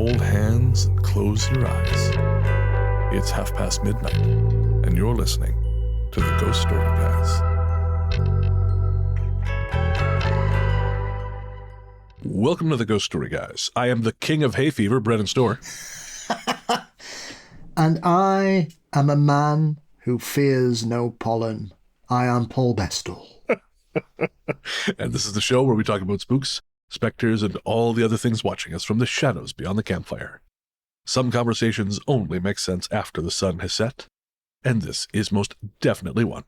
hold hands and close your eyes. It's midnight, and you're listening to the Ghost Story Guys. Welcome to the Ghost Story Guys. I am the king of hay fever, Brennan Storr. And I am a man who fears no pollen. I am Paul Bestall. And this is the show where we talk about spooks, specters, and all the other things watching us from the shadows beyond the campfire. Some conversations only make sense after the sun has set, and this is most definitely one.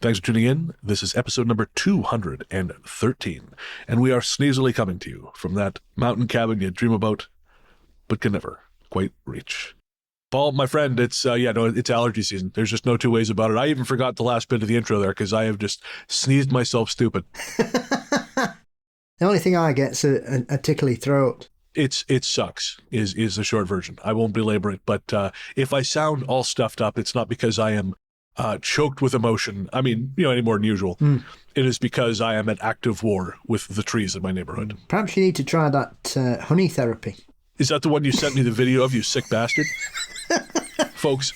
Thanks for tuning in. This is episode number 213, and we are sneezily coming to you from that mountain cabin you dream about, but can never quite reach. Paul, my friend, it's allergy season. There's just no two ways about it. I even forgot the last bit of the intro there because I have just sneezed myself stupid. The only thing I get is a tickly throat. It sucks, is the short version. I won't belabor it, but if I sound all stuffed up, it's not because I am choked with emotion. I mean, any more than usual. It is because I am at active war with the trees in my neighborhood. Perhaps you need to try that honey therapy. Is that the one you sent me the video of, you sick bastard? Folks,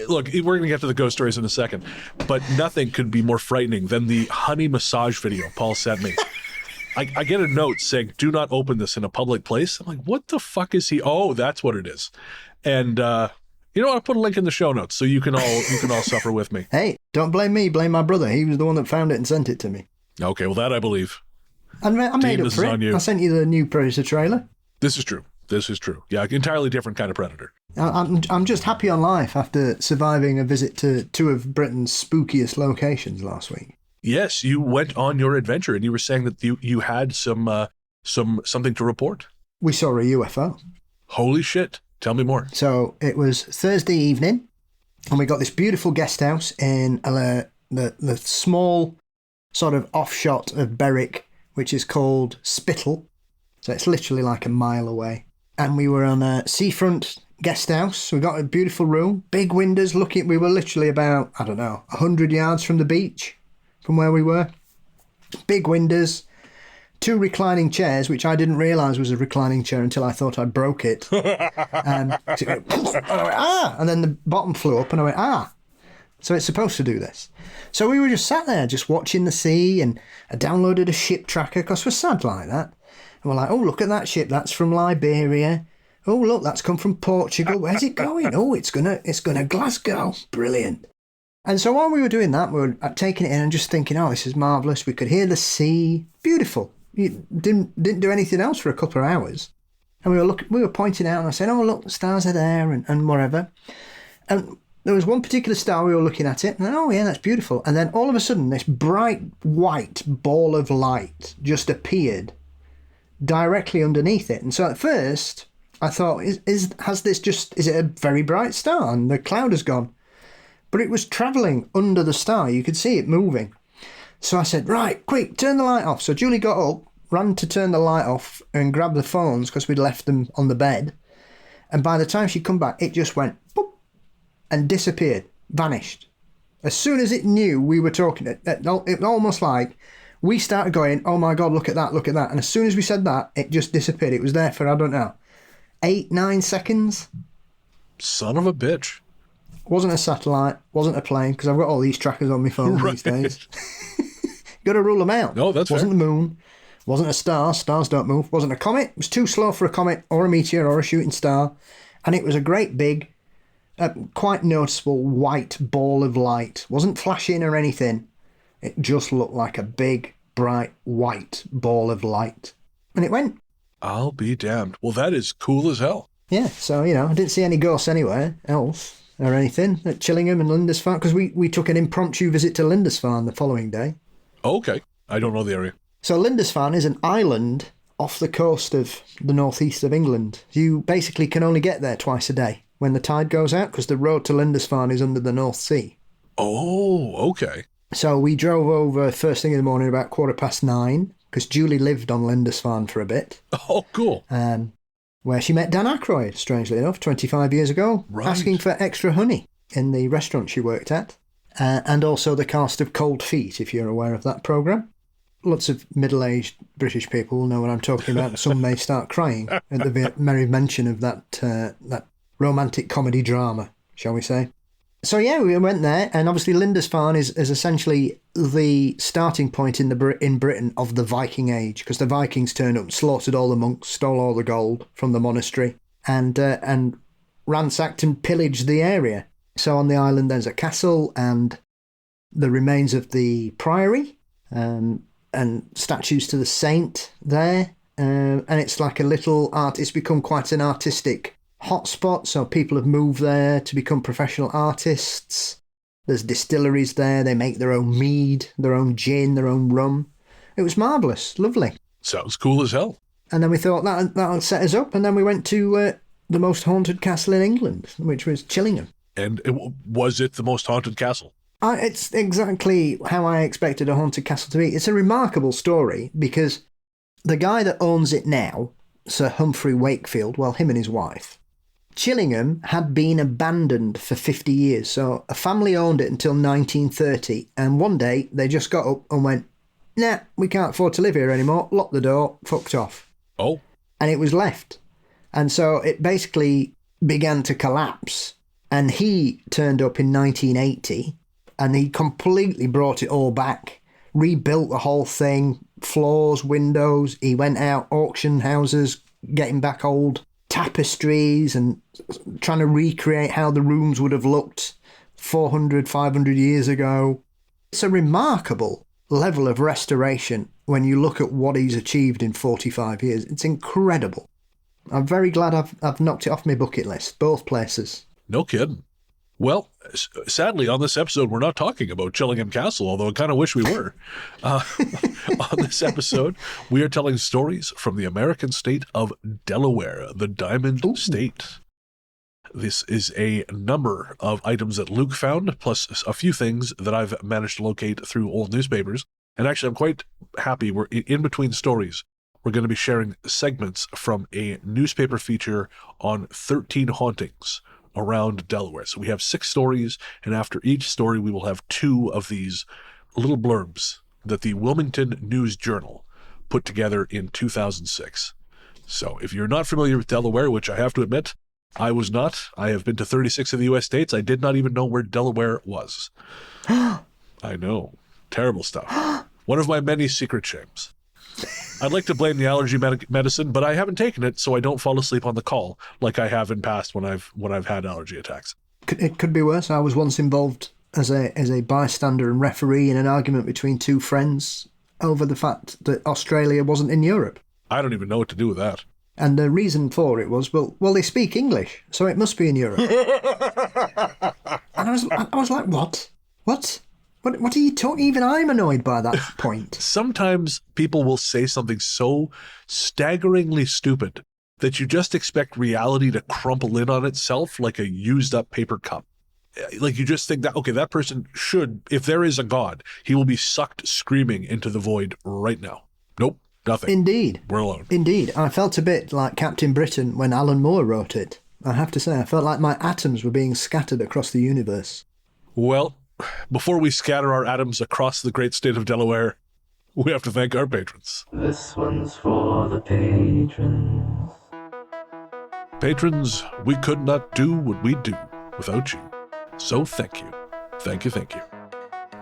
look, we're going to get to the ghost stories in a second, but nothing could be more frightening than the honey massage video Paul sent me. I get a note saying, do not open this in a public place. I'm like, what the fuck is he? Oh, that's what it is. And, I'll put a link in the show notes so you can all suffer with me. Hey, don't blame me, blame my brother. He was the one that found it and sent it to me. Okay, well, that I believe. And I made up for it. I sent you the new Predator trailer. This is true. Yeah, entirely different kind of Predator. I'm just happy on life after surviving a visit to two of Britain's spookiest locations last week. Yes, you went on your adventure, and you were saying that you had something to report. We saw a UFO. Holy shit. Tell me more. So it was Thursday evening, and we got this beautiful guest house in the small sort of offshot of Berwick, which is called Spittal. So it's literally like a mile away. And we were on a seafront guest house. We got a beautiful room, big windows. We were literally about, 100 yards from the beach, from where we were. Big windows, two reclining chairs, which I didn't realise was a reclining chair until I thought I broke it. And I went, ah! And then the bottom flew up, and I went, ah! So it's supposed to do this. So we were just sat there, just watching the sea, and I downloaded a ship tracker, because we're sad like that. And we're like, oh, look at that ship, that's from Liberia. Oh, look, that's come from Portugal. Where's it going? Oh, it's gonna Glasgow. Brilliant. And so while we were doing that, we were taking it in and just thinking, oh, this is marvellous. We could hear the sea. Beautiful. You didn't do anything else for a couple of hours. And we were pointing out, and I said, oh, look, the stars are there and whatever. And there was one particular star, we were looking at it, and oh, yeah, that's beautiful. And then all of a sudden, this bright white ball of light just appeared directly underneath it. And so at first, I thought, is it a very bright star? And the cloud has gone. But it was travelling under the star. You could see it moving. So I said, right, quick, turn the light off. So Julie got up, ran to turn the light off and grab the phones because we'd left them on the bed. And by the time she'd come back, it just went boop and disappeared, vanished. As soon as it knew we were talking, it was almost like we started going, oh my God, look at that. And as soon as we said that, it just disappeared. It was there for, 8-9 seconds. Son of a bitch. Wasn't a satellite, wasn't a plane, because I've got all these trackers on my phone these days. Got to rule them out. No, that's Wasn't fair. The moon. Wasn't a star. Stars don't move. Wasn't a comet. It was too slow for a comet or a meteor or a shooting star. And it was a great big, quite noticeable white ball of light. Wasn't flashing or anything. It just looked like a big, bright, white ball of light. And it went. I'll be damned. Well, that is cool as hell. Yeah, so, I didn't see any ghosts anywhere else or anything at Chillingham and Lindisfarne, because we took an impromptu visit to Lindisfarne the following day. Okay. I don't know the area. So Lindisfarne is an island off the coast of the northeast of England. You basically can only get there twice a day when the tide goes out, because the road to Lindisfarne is under the North Sea. Oh, okay. So we drove over first thing in the morning about 9:15, because Julie lived on Lindisfarne for a bit. Oh, cool. Where she met Dan Aykroyd, strangely enough, 25 years ago, right. Asking for extra honey in the restaurant she worked at. And also the cast of Cold Feet, if you're aware of that programme. lots of middle-aged British people will know what I'm talking about. Some may start crying at the merry mention of that romantic comedy drama, shall we say. So yeah, we went there, and obviously Lindisfarne is essentially the starting point in Britain of the Viking Age, because the Vikings turned up, slaughtered all the monks, stole all the gold from the monastery, and ransacked and pillaged the area. So on the island there's a castle and the remains of the priory, and statues to the saint there, and it's like a little art. It's become quite an artistic hotspot, so people have moved there to become professional artists. There's distilleries there. They make their own mead, their own gin, their own rum. It was marvellous, lovely. Sounds cool as hell. And then we thought that'll set us up, and then we went to the most haunted castle in England, which was Chillingham. And was it the most haunted castle? It's exactly how I expected a haunted castle to be. It's a remarkable story because the guy that owns it now, Sir Humphrey Wakefield, well, him and his wife, Chillingham had been abandoned for 50 years. So a family owned it until 1930. And one day they just got up and went, nah, we can't afford to live here anymore. Locked the door, fucked off. Oh. And it was left. And so it basically began to collapse. And he turned up in 1980 and he completely brought it all back, rebuilt the whole thing, floors, windows. He went out, auction houses, getting back old tapestries and trying to recreate how the rooms would have looked 400, 500 years ago. It's a remarkable level of restoration when you look at what he's achieved in 45 years. It's incredible. I'm very glad I've knocked it off my bucket list, both places. No kidding. Well, sadly, on this episode, we're not talking about Chillingham Castle, although I kind of wish we were. On this episode, we are telling stories from the American state of Delaware, the Diamond State. This is a number of items that Luke found, plus a few things that I've managed to locate through old newspapers. And actually, I'm quite happy. We're in between stories. We're going to be sharing segments from a newspaper feature on 13 hauntings around Delaware. So we have 6 stories, and after each story, we will have 2 of these little blurbs that the Wilmington News Journal put together in 2006. So if you're not familiar with Delaware, which I have to admit, I was not. I have been to 36 of the U.S. states. I did not even know where Delaware was. I know. Terrible stuff. One of my many secret shames. I'd like to blame the allergy medicine, but I haven't taken it, so I don't fall asleep on the call like I have in past when I've had allergy attacks. It could be worse. I was once involved as a bystander and referee in an argument between 2 friends over the fact that Australia wasn't in Europe. I don't even know what to do with that. And the reason for it was, well, they speak English, so it must be in Europe. And I was like, what? What are you talking? Even I'm annoyed by that point. Sometimes people will say something so staggeringly stupid that you just expect reality to crumple in on itself like a used up paper cup. Like you just think that, okay, that person should, if there is a God, he will be sucked screaming into the void right now. Nope, nothing. Indeed. We're alone. Indeed. I felt a bit like Captain Britain when Alan Moore wrote it. I have to say, I felt like my atoms were being scattered across the universe. Well, before we scatter our atoms across the great state of Delaware, we have to thank our patrons. This one's for the patrons. Patrons, we could not do what we do without you. So thank you. Thank you, thank you.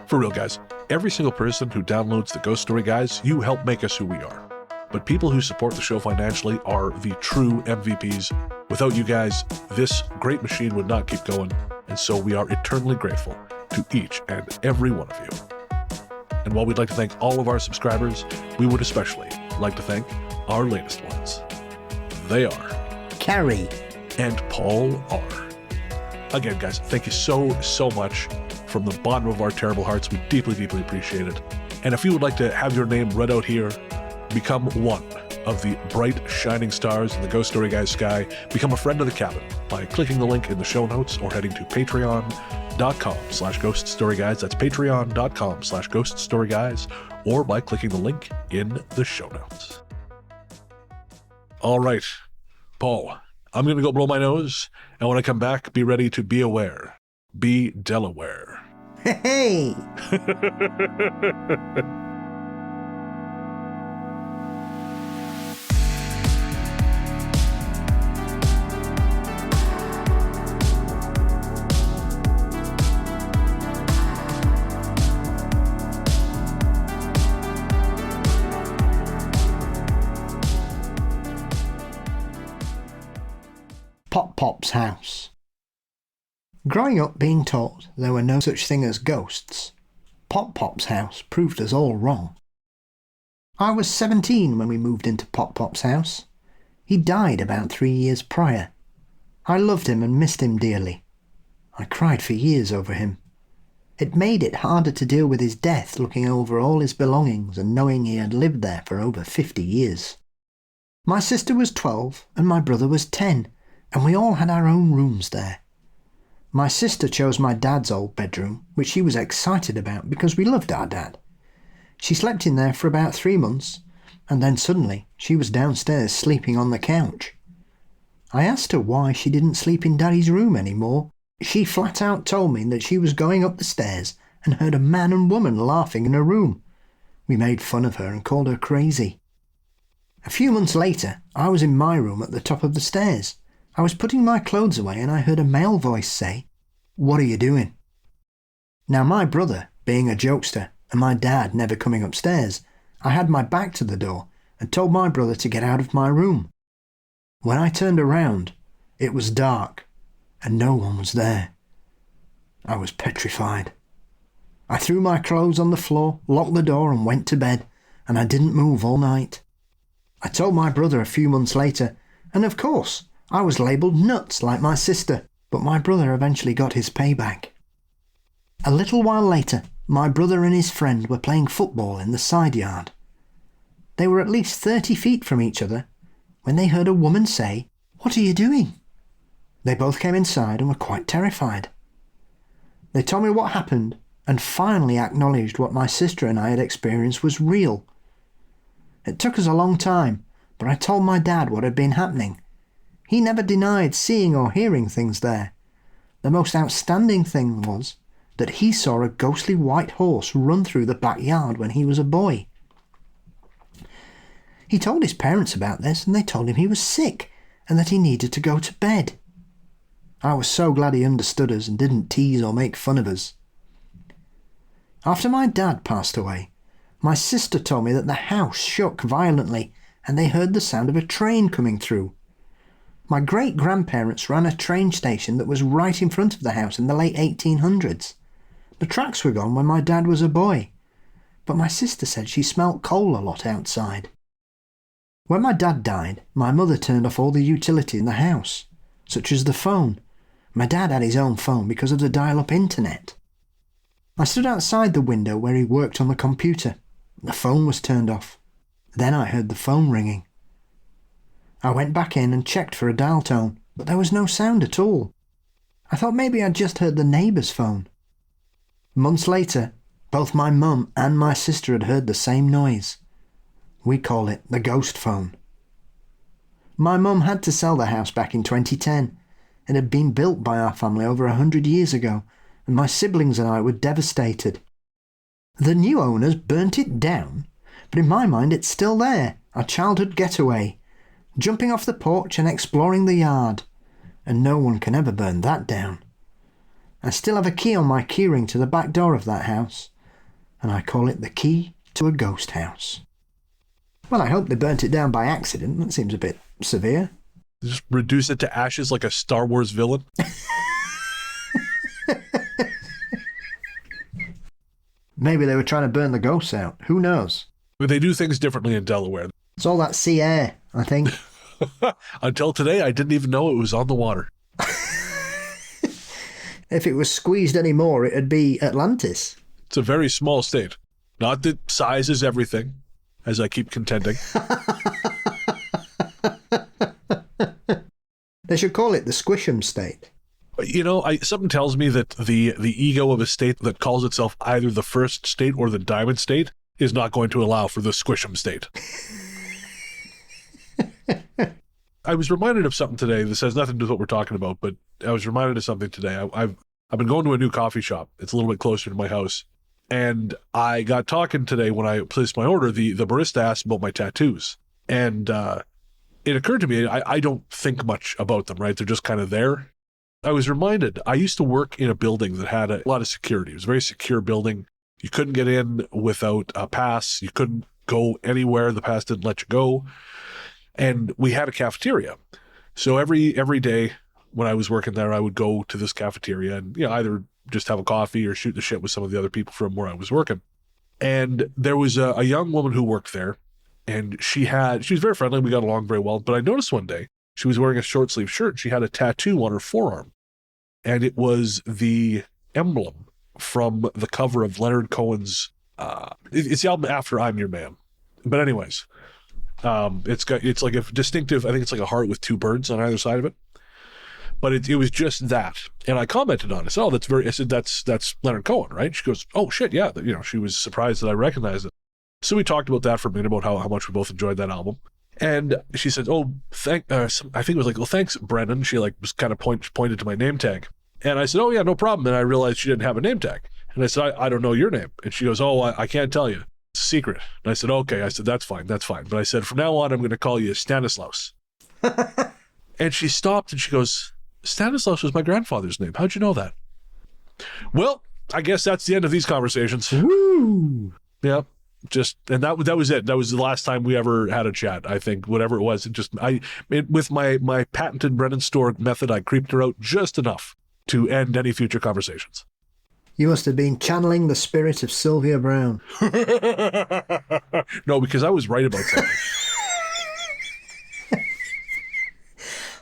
For real, guys, every single person who downloads the Ghost Story Guys, you help make us who we are. But people who support the show financially are the true MVPs. Without you guys, this great machine would not keep going, and so we are eternally grateful to each and every one of you. And while we'd like to thank all of our subscribers, we would especially like to thank our latest ones. They are Carrie and Paul R. Again, guys, thank you so much from the bottom of our terrible hearts. We deeply, deeply appreciate it. And if you would like to have your name read out here, become one of the bright, shining stars in the Ghost Story Guys sky, become a friend of the cabin by clicking the link in the show notes or heading to patreon.com/ghoststoryguys. That's patreon.com/ghoststoryguys, or by clicking the link in the show notes. All right, Paul, I'm going to go blow my nose, and when I come back, be ready to be aware. Be Delaware. Hey! Pop Pop's house. Growing up being taught there were no such thing as ghosts, Pop Pop's house proved us all wrong. I was 17 when we moved into Pop Pop's house. He died about 3 years prior. I loved him and missed him dearly. I cried for years over him. It made it harder to deal with his death, looking over all his belongings and knowing he had lived there for over 50 years. My sister was 12 and my brother was 10, and we all had our own rooms there. My sister chose my dad's old bedroom, which she was excited about because we loved our dad. She slept in there for about 3 months, and then suddenly she was downstairs sleeping on the couch. I asked her why she didn't sleep in Daddy's room anymore. She flat out told me that she was going up the stairs and heard a man and woman laughing in her room. We made fun of her and called her crazy. A few months later, I was in my room at the top of the stairs. I was putting my clothes away and I heard a male voice say, "What are you doing?" Now my brother, being a jokester, and my dad never coming upstairs, I had my back to the door and told my brother to get out of my room. When I turned around, it was dark and no one was there. I was petrified. I threw my clothes on the floor, locked the door and went to bed, and I didn't move all night. I told my brother a few months later, and of course, I was labelled nuts like my sister, but my brother eventually got his payback. A little while later, my brother and his friend were playing football in the side yard. They were at least 30 feet from each other when they heard a woman say, "What are you doing?" They both came inside and were quite terrified. They told me what happened and finally acknowledged what my sister and I had experienced was real. It took us a long time, but I told my dad what had been happening. He never denied seeing or hearing things there. The most outstanding thing was that he saw a ghostly white horse run through the backyard when he was a boy. He told his parents about this and they told him he was sick and that he needed to go to bed. I was so glad he understood us and didn't tease or make fun of us. After my dad passed away, my sister told me that the house shook violently and they heard the sound of a train coming through. My great-grandparents ran a train station that was right in front of the house in the late 1800s. The tracks were gone when my dad was a boy, but my sister said she smelt coal a lot outside. When my dad died, my mother turned off all the utility in the house, such as the phone. My dad had his own phone because of the dial-up internet. I stood outside the window where he worked on the computer. The phone was turned off. Then I heard the phone ringing. I went back in and checked for a dial tone, but there was no sound at all. I thought maybe I'd just heard the neighbour's phone. Months later, both my mum and my sister had heard the same noise. We call it the ghost phone. My mum had to sell the house back in 2010. It had been built by our family over 100 years ago, and my siblings and I were devastated. The new owners burnt it down, but in my mind it's still there, our childhood getaway, jumping off the porch and exploring the yard, and no one can ever burn that down. I still have a key on my keyring to the back door of that house, and I call it the key to a ghost house. Well, I hope they burnt it down by accident. That seems a bit severe. Just reduce it to ashes like a Star Wars villain. Maybe they were trying to burn the ghosts out. Who knows? But they do things differently in Delaware. It's all that sea air, I think. Until today, I didn't even know it was on the water. If it was squeezed any more, it'd be Atlantis. It's a very small state. Not that size is everything, as I keep contending. They should call it the Squishum State. You know, something tells me that the ego of a state that calls itself either the First State or the Diamond State is not going to allow for the Squishum State. I was reminded of something today. This has nothing to do with what we're talking about, but I was reminded of something today. I've been going to a new coffee shop. It's a little bit closer to my house. And I got talking today when I placed my order. The barista asked about my tattoos. And it occurred to me, I don't think much about them, right? They're just kind of there. I was reminded, I used to work in a building that had a lot of security. It was a very secure building. You couldn't get in without a pass. You couldn't go anywhere. The pass didn't let you go. And we had a cafeteria. So every day when I was working there, I would go to this cafeteria and either just have a coffee or shoot the shit with some of the other people from where I was working. And there was a young woman who worked there, and she was very friendly. We got along very well. But I noticed one day she was wearing a short sleeve shirt. She had a tattoo on her forearm, and it was the emblem from the cover of Leonard Cohen's. It's the album after I'm Your Man. But anyways, it's like a distinctive. I think it's like a heart with two birds on either side of it. But it was just that, and I commented on it. I said, I said, that's Leonard Cohen, right? She goes, oh shit, yeah. She was surprised that I recognized it. So we talked about that for a minute, about how much we both enjoyed that album. And she said, oh, I think it was like, well, thanks, Brennan. She was kind of pointed to my name tag. And I said, oh yeah, no problem. And I realized she didn't have a name tag. And I said, I don't know your name. And she goes, oh, I can't tell you. It's a secret. And I said, okay. I said, that's fine. But I said, from now on, I'm going to call you Stanislaus. And she stopped and she goes, Stanislaus was my grandfather's name. How'd you know that? Well, I guess that's the end of these conversations. Woo! Yeah. And that was it. That was the last time we ever had a chat. I think whatever it was, with my patented Brennan Storr method, I creeped her out just enough to end any future conversations. You must have been channeling the spirit of Sylvia Browne. No, because I was right about something.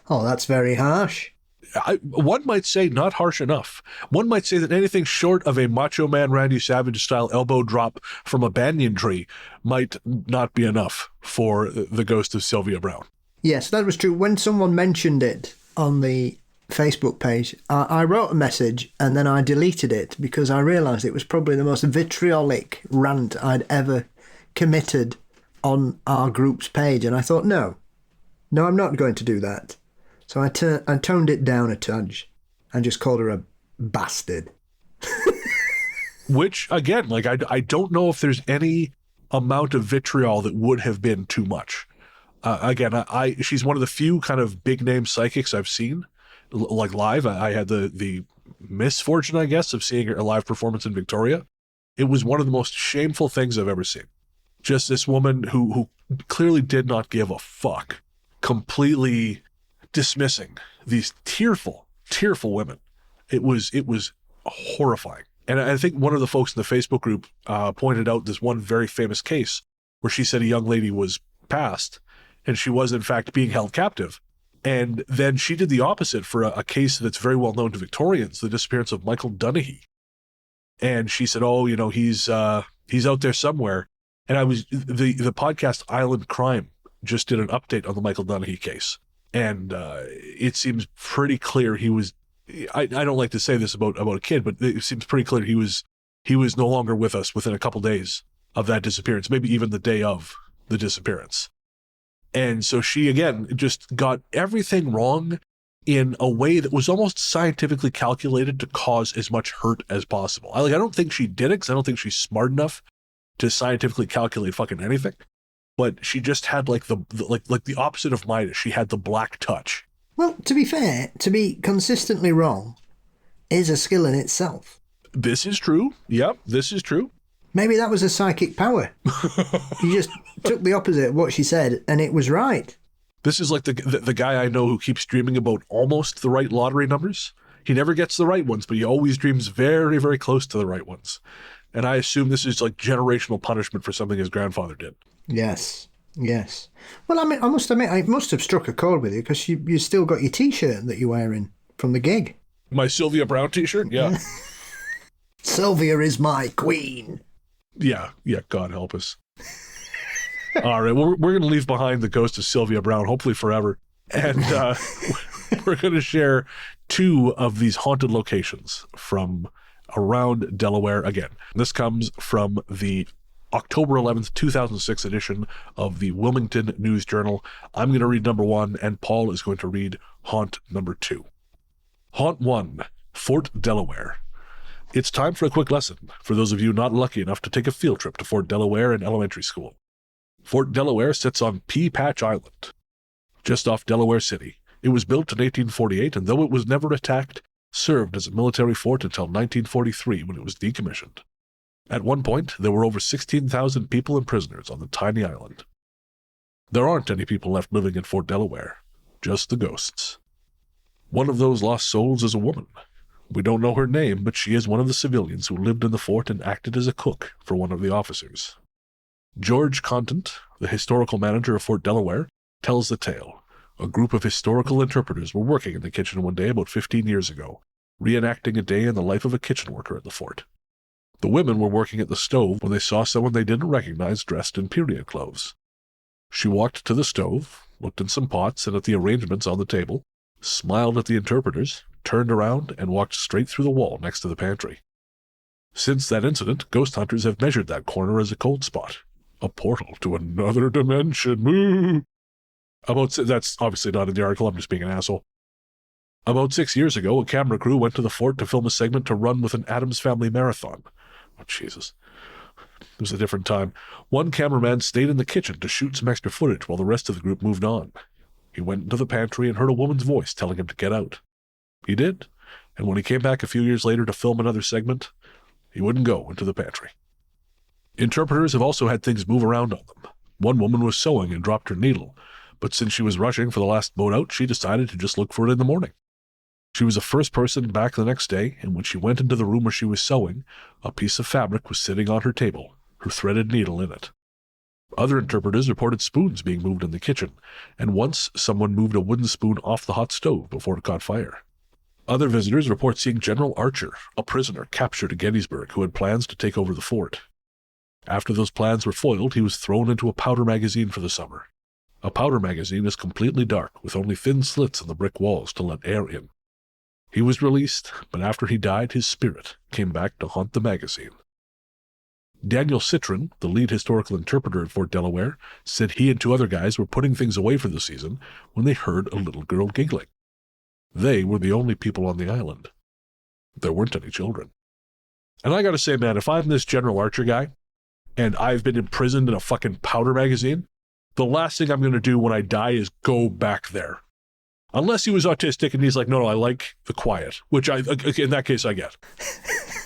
Oh, that's very harsh. One might say not harsh enough. One might say that anything short of a Macho Man Randy Savage style elbow drop from a banyan tree might not be enough for the ghost of Sylvia Browne. Yes, that was true. When someone mentioned it on the Facebook page, I wrote a message and then I deleted it because I realised it was probably the most vitriolic rant I'd ever committed on our group's page. And I thought, no, I'm not going to do that. So I toned it down a touch and just called her a bastard. Which, again, I don't know if there's any amount of vitriol that would have been too much. Again, she's one of the few kind of big name psychics I've seen, live. I had the misfortune, I guess, of seeing a live performance in Victoria. It was one of the most shameful things I've ever seen. Just this woman who clearly did not give a fuck, completely dismissing these tearful women. It was horrifying. And I think one of the folks in the Facebook group pointed out this one very famous case where she said a young lady was passed and she was in fact being held captive. And then she did the opposite for a case that's very well known to Victorians, the disappearance of Michael Dunahee. And she said, oh, he's out there somewhere. And the podcast Island Crime just did an update on the Michael Dunahee case. And it seems pretty clear he was. I don't like to say this about a kid, but it seems pretty clear he was no longer with us within a couple days of that disappearance, maybe even the day of the disappearance. And so she again just got everything wrong in a way that was almost scientifically calculated to cause as much hurt as possible. I don't think she did it because I don't think she's smart enough to scientifically calculate fucking anything. But she just had the opposite of Midas. She had the black touch. Well, to be fair, to be consistently wrong is a skill in itself. This is true. Yep, this is true. Maybe that was a psychic power. You just took the opposite of what she said and it was right. This is like the guy I know who keeps dreaming about almost the right lottery numbers. He never gets the right ones, but he always dreams very, very close to the right ones. And I assume this is like generational punishment for something his grandfather did. Yes. Well, I mean, I must admit, I must have struck a chord with you because you still got your T-shirt that you're wearing from the gig. My Sylvia Browne T-shirt? Yeah. Sylvia is my queen. Yeah, God help us. All right, well, we're going to leave behind the ghost of Sylvia Browne, hopefully forever. And we're going to share two of these haunted locations from around Delaware again. This comes from the October 11th, 2006 edition of the Wilmington News Journal. I'm going to read number 1, and Paul is going to read haunt number 2. Haunt 1, Fort Delaware. It's time for a quick lesson for those of you not lucky enough to take a field trip to Fort Delaware in elementary school. Fort Delaware sits on Pea Patch Island, just off Delaware City. It was built in 1848, and though it was never attacked, served as a military fort until 1943 when it was decommissioned. At one point, there were over 16,000 people and prisoners on the tiny island. There aren't any people left living in Fort Delaware, just the ghosts. One of those lost souls is a woman. We don't know her name, but she is one of the civilians who lived in the fort and acted as a cook for one of the officers. George Contant, the historical manager of Fort Delaware, tells the tale. A group of historical interpreters were working in the kitchen one day about 15 years ago, reenacting a day in the life of a kitchen worker at the fort. The women were working at the stove when they saw someone they didn't recognize dressed in period clothes. She walked to the stove, looked in some pots and at the arrangements on the table, smiled at the interpreters, turned around, and walked straight through the wall next to the pantry. Since that incident, ghost hunters have measured that corner as a cold spot. A portal to another dimension. That's obviously not in the article, I'm just being an asshole. About 6 years ago, a camera crew went to the fort to film a segment to run with an Addams Family marathon. Oh, Jesus. It was a different time. One cameraman stayed in the kitchen to shoot some extra footage while the rest of the group moved on. He went into the pantry and heard a woman's voice telling him to get out. He did, and when he came back a few years later to film another segment, he wouldn't go into the pantry. Interpreters have also had things move around on them. One woman was sewing and dropped her needle, but since she was rushing for the last boat out, she decided to just look for it in the morning. She was the first person back the next day, and when she went into the room where she was sewing, a piece of fabric was sitting on her table, her threaded needle in it. Other interpreters reported spoons being moved in the kitchen, and once someone moved a wooden spoon off the hot stove before it caught fire. Other visitors report seeing General Archer, a prisoner captured at Gettysburg who had plans to take over the fort. After those plans were foiled, he was thrown into a powder magazine for the summer. A powder magazine is completely dark, with only thin slits in the brick walls to let air in. He was released, but after he died, his spirit came back to haunt the magazine. Daniel Citron, the lead historical interpreter at Fort Delaware, said he and two other guys were putting things away for the season when they heard a little girl giggling. They were the only people on the island. There weren't any children. And I gotta say, man, if I'm this General Archer guy, and I've been imprisoned in a fucking powder magazine, the last thing I'm gonna do when I die is go back there. Unless he was autistic and he's like, no, I like the quiet, which in that case I get.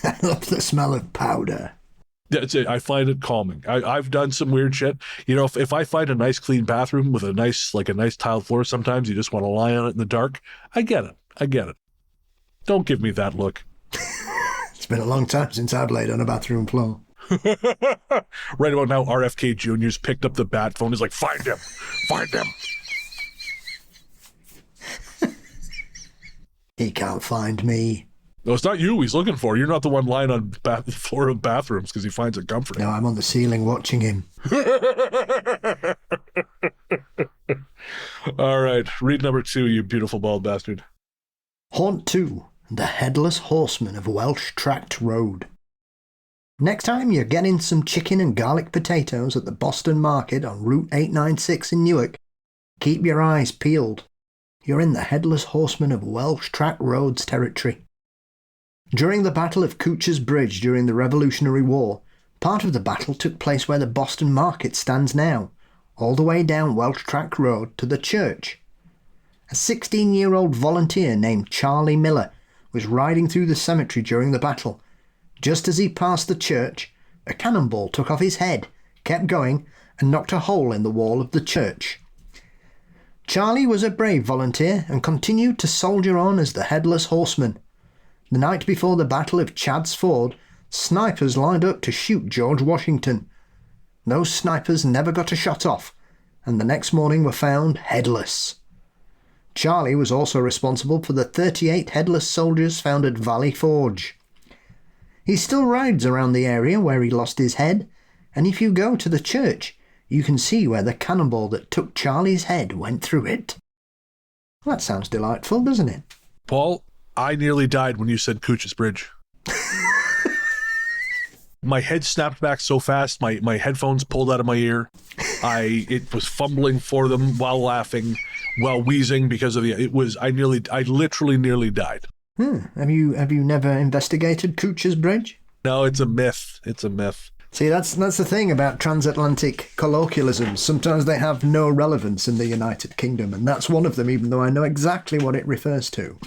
I love the smell of powder. That's it. I find it calming. I've done some weird shit. You know, if I find a nice clean bathroom with a nice tiled floor, sometimes you just want to lie on it in the dark. I get it. Don't give me that look. It's been a long time since I've laid on a bathroom floor. Right about now, RFK Jr.'s picked up the bat phone. He's like, find him. He can't find me. No, it's not you he's looking for. You're not the one lying on the floor of bathrooms because he finds it comforting. No, I'm on the ceiling watching him. All right, read number 2, you beautiful bald bastard. Haunt 2, The Headless Horseman of Welsh Tract Road. Next time you're getting some chicken and garlic potatoes at the Boston Market on Route 896 in Newark, keep your eyes peeled. You're in the Headless Horseman of Welsh Tract Road's territory. During the Battle of Cooch's Bridge during the Revolutionary War, part of the battle took place where the Boston Market stands now, all the way down Welsh Tract Road to the church. A 16-year-old volunteer named Charlie Miller was riding through the cemetery during the battle. Just as he passed the church, a cannonball took off his head, kept going, and knocked a hole in the wall of the church. Charlie was a brave volunteer and continued to soldier on as the Headless Horseman. The night before the Battle of Chad's Ford, snipers lined up to shoot George Washington. Those snipers never got a shot off, and the next morning were found headless. Charlie was also responsible for the 38 headless soldiers found at Valley Forge. He still rides around the area where he lost his head, and if you go to the church, you can see where the cannonball that took Charlie's head went through it. That sounds delightful, doesn't it? Paul, I nearly died when you said Cooch's Bridge. My head snapped back so fast, my headphones pulled out of my ear. It was fumbling for them while laughing, while wheezing because of I literally nearly died. Have you never investigated Cooch's Bridge? No, it's a myth. See, that's the thing about transatlantic colloquialisms. Sometimes they have no relevance in the United Kingdom, and that's one of them, even though I know exactly what it refers to.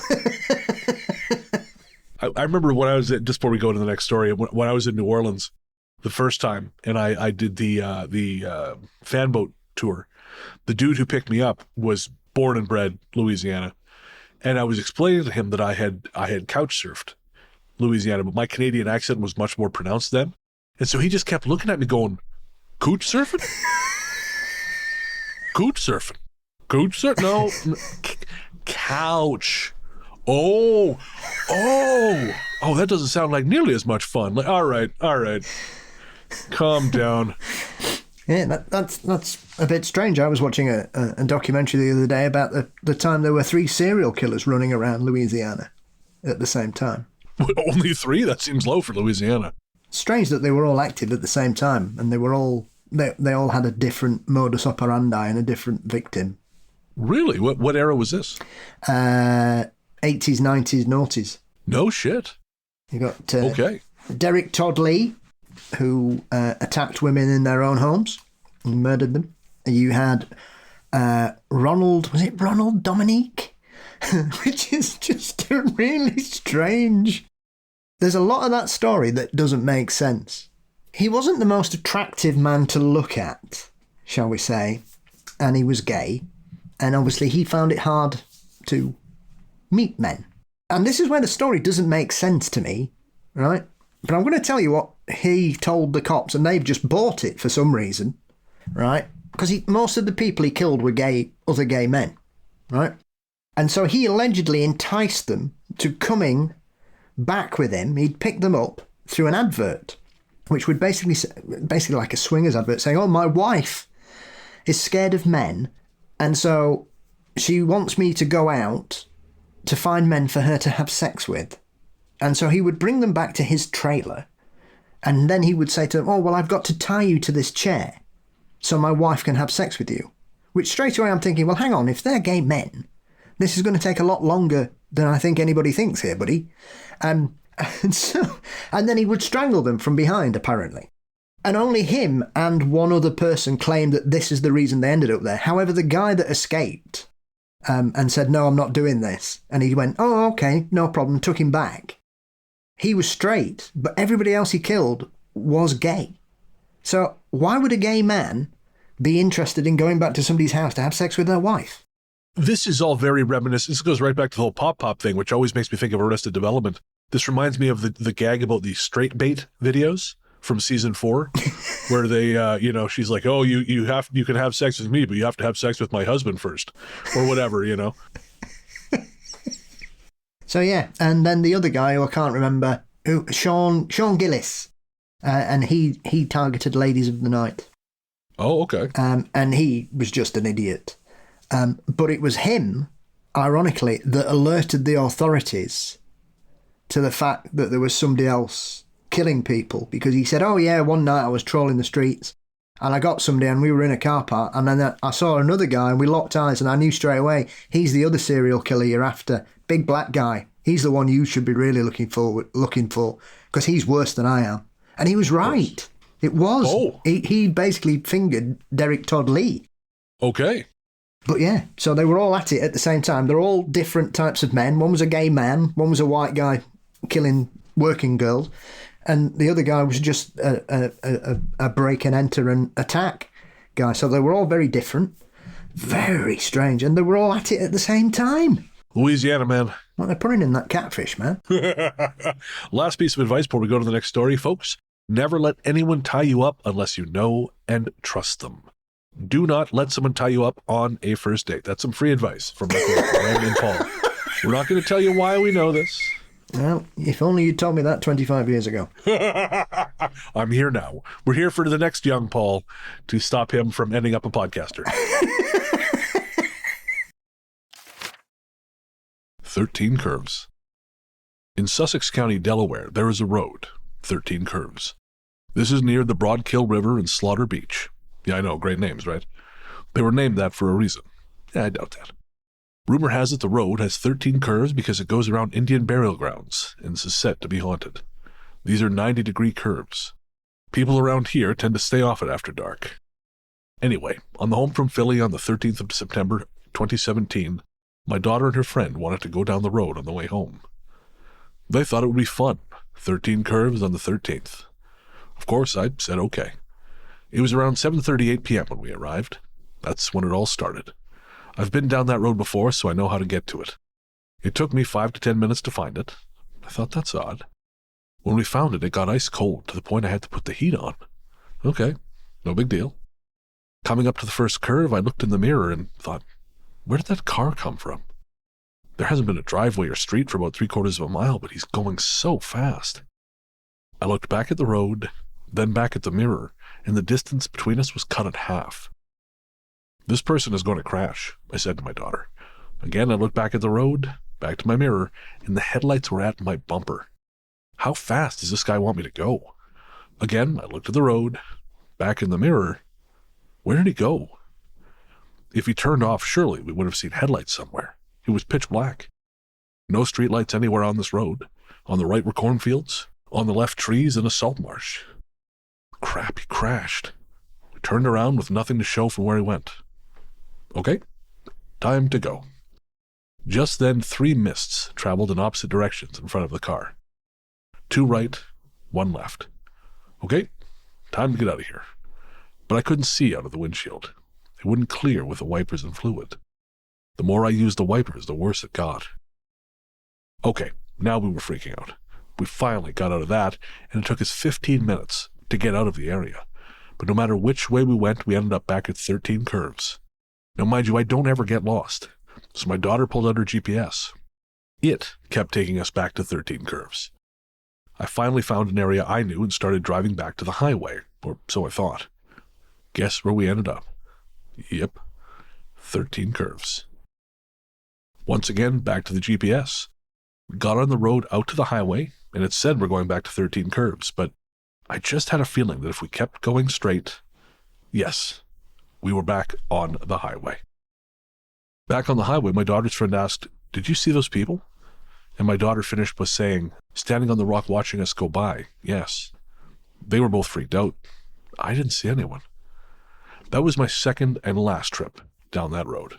I remember when I was just before we go to the next story, when I was in New Orleans the first time, and I did the fan boat tour. The dude who picked me up was born and bred Louisiana. And I was explaining to him that I had couch surfed Louisiana, but my Canadian accent was much more pronounced then. And so he just kept looking at me going, Cooch surfing? Cooch surfing? Cooch surfing? No. Couch. Oh, that doesn't sound like nearly as much fun. Like, all right. Calm down. Yeah, that's a bit strange. I was watching a documentary the other day about the time there were 3 serial killers running around Louisiana at the same time. Only 3? That seems low for Louisiana. Strange that they were all active at the same time, and they all had a different modus operandi and a different victim. Really? What era was this? 80s, 90s, noughties. No shit. You got okay. Derek Todd Lee, who attacked women in their own homes and murdered them. You had Ronald Dominique? Which is just really strange. There's a lot of that story that doesn't make sense. He wasn't the most attractive man to look at, shall we say, and he was gay, and obviously he found it hard to meet men. And this is where the story doesn't make sense to me, right? But I'm going to tell you what he told the cops, and they've just bought it for some reason, right? Because most of the people he killed were other gay men, right? And so he allegedly enticed them to coming back with him. He'd pick them up through an advert, which would basically like a swingers advert, saying, "Oh, my wife is scared of men, and so she wants me to go out to find men for her to have sex with." And so he would bring them back to his trailer, and then he would say to them, "Oh, well, I've got to tie you to this chair so my wife can have sex with you." Which straight away I'm thinking, well, hang on, if they're gay men, this is going to take a lot longer than I think anybody thinks here, buddy. And then he would strangle them from behind, apparently. And only him and one other person claimed that this is the reason they ended up there. However, the guy that escaped and said, "No, I'm not doing this," and he went, "Oh, okay, no problem," took him back. He was straight, but everybody else he killed was gay. So why would a gay man be interested in going back to somebody's house to have sex with their wife? This is all very reminiscent. This goes right back to the whole pop thing, which always makes me think of Arrested Development. This reminds me of the gag about the straight bait videos from season 4, where they, she's like, "Oh, you can have sex with me, but you have to have sex with my husband first," or whatever, So yeah, and then the other guy, who I can't remember, Sean Gillis, and he targeted ladies of the night. Oh, okay. And he was just an idiot. But it was him, ironically, that alerted the authorities to the fact that there was somebody else killing people, because he said, "Oh yeah, one night I was trolling the streets and I got somebody and we were in a car park, and then I saw another guy and we locked eyes, and I knew straight away, he's the other serial killer you're after. Big black guy. He's the one you should be really looking for, because he's worse than I am." And he was right. It was. Oh. He basically fingered Derek Todd Lee. Okay. But yeah, so they were all at it at the same time. They're all different types of men. One was a gay man, one was a white guy killing working girls, and the other guy was just a break and enter and attack guy. So they were all very different, very strange, and they were all at it at the same time. Louisiana, man. Like they're putting in that catfish, man. Last piece of advice before we go to the next story, folks. Never let anyone tie you up unless you know and trust them. Do not let someone tie you up on a first date. That's some free advice from Brennan and Paul. We're not going to tell you why we know this. Well, if only you told me that 25 years ago. I'm here now. We're here for the next young Paul to stop him from ending up a podcaster. 13 curves. In Sussex County, Delaware, there is a road, 13 curves. This is near the Broadkill River and Slaughter Beach. Yeah, I know, great names, right? They were named that for a reason. Yeah, I doubt that. Rumor has it the road has 13 curves because it goes around Indian burial grounds and is said to be haunted. These are 90-degree curves. People around here tend to stay off it after dark. Anyway, on the home from Philly on the 13th of September 2017, my daughter and her friend wanted to go down the road on the way home. They thought it would be fun. 13 curves on the 13th. Of course, I said okay. It was around 7:38 p.m. when we arrived. That's when it all started. I've been down that road before, so I know how to get to it. It took me 5 to 10 minutes to find it. I thought, that's odd. When we found it, it got ice cold to the point I had to put the heat on. Okay, no big deal. Coming up to the first curve, I looked in the mirror and thought, where did that car come from? There hasn't been a driveway or street for about 3/4 of a mile, but he's going so fast. I looked back at the road, then back at the mirror, and the distance between us was cut in half. This person is going to crash, I said to my daughter. Again, I looked back at the road, back to my mirror, and the headlights were at my bumper. How fast does this guy want me to go? Again, I looked at the road, back in the mirror. Where did he go? If he turned off, surely we would have seen headlights somewhere. It was pitch black. No streetlights anywhere on this road. On the right were cornfields. On the left, trees and a salt marsh. Crap, he crashed. We turned around with nothing to show from where he went. Okay, time to go. Just then, 3 mists traveled in opposite directions in front of the car. 2 right, 1 left. Okay, time to get out of here. But I couldn't see out of the windshield. It wouldn't clear with the wipers and fluid. The more I used the wipers, the worse it got. Okay, now we were freaking out. We finally got out of that, and it took us 15 minutes to get out of the area. But no matter which way we went, we ended up back at 13 curves. Now, mind you, I don't ever get lost. So my daughter pulled out her GPS. It kept taking us back to 13 curves. I finally found an area I knew and started driving back to the highway, or so I thought. Guess where we ended up? Yep, 13 curves. Once again, back to the GPS. We got on the road out to the highway, and it said we're going back to 13 curves, but I just had a feeling that if we kept going straight, yes, we were back on the highway. Back on the highway, my daughter's friend asked, "Did you see those people?" And my daughter finished by saying, "Standing on the rock watching us go by, yes." They were both freaked out. I didn't see anyone. That was my second and last trip down that road.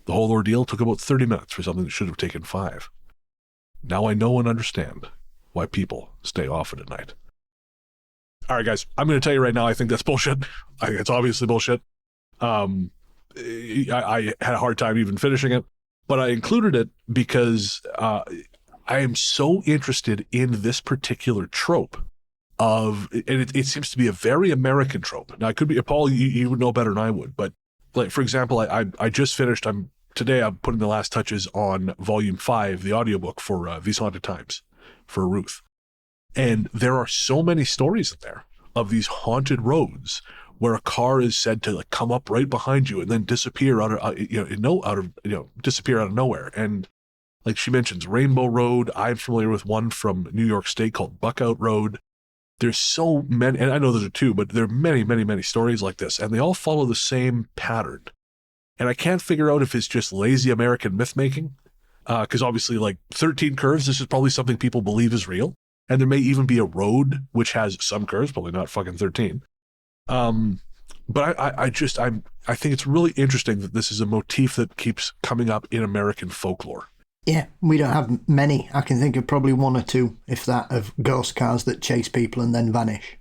The whole ordeal took about 30 minutes for something that should have taken 5. Now I know and understand why people stay off it at night. All right, guys, I'm going to tell you right now, I think that's bullshit. I think it's obviously bullshit. I had a hard time even finishing it, but I included it because I am so interested in this particular trope of, and it seems to be a very American trope. Now, it could be, Paul, you would know better than I would, but like, for example, I just finished, today I'm putting the last touches on volume 5, the audiobook for These Haunted Times for Ruth. And there are so many stories in there of these haunted roads where a car is said to like come up right behind you and then disappear disappear out of nowhere. And like she mentions Rainbow Road, I'm familiar with one from New York State called Buckout Road. There's so many, and I know there's 2, but there are many, many, many stories like this, and they all follow the same pattern. And I can't figure out if it's just lazy American myth making, because obviously like 13 curves, this is probably something people believe is real. And there may even be a road which has some curves, probably not fucking 13. But I think it's really interesting that this is a motif that keeps coming up in American folklore. Yeah, we don't have many. I can think of probably 1 or 2, if that, of ghost cars that chase people and then vanish.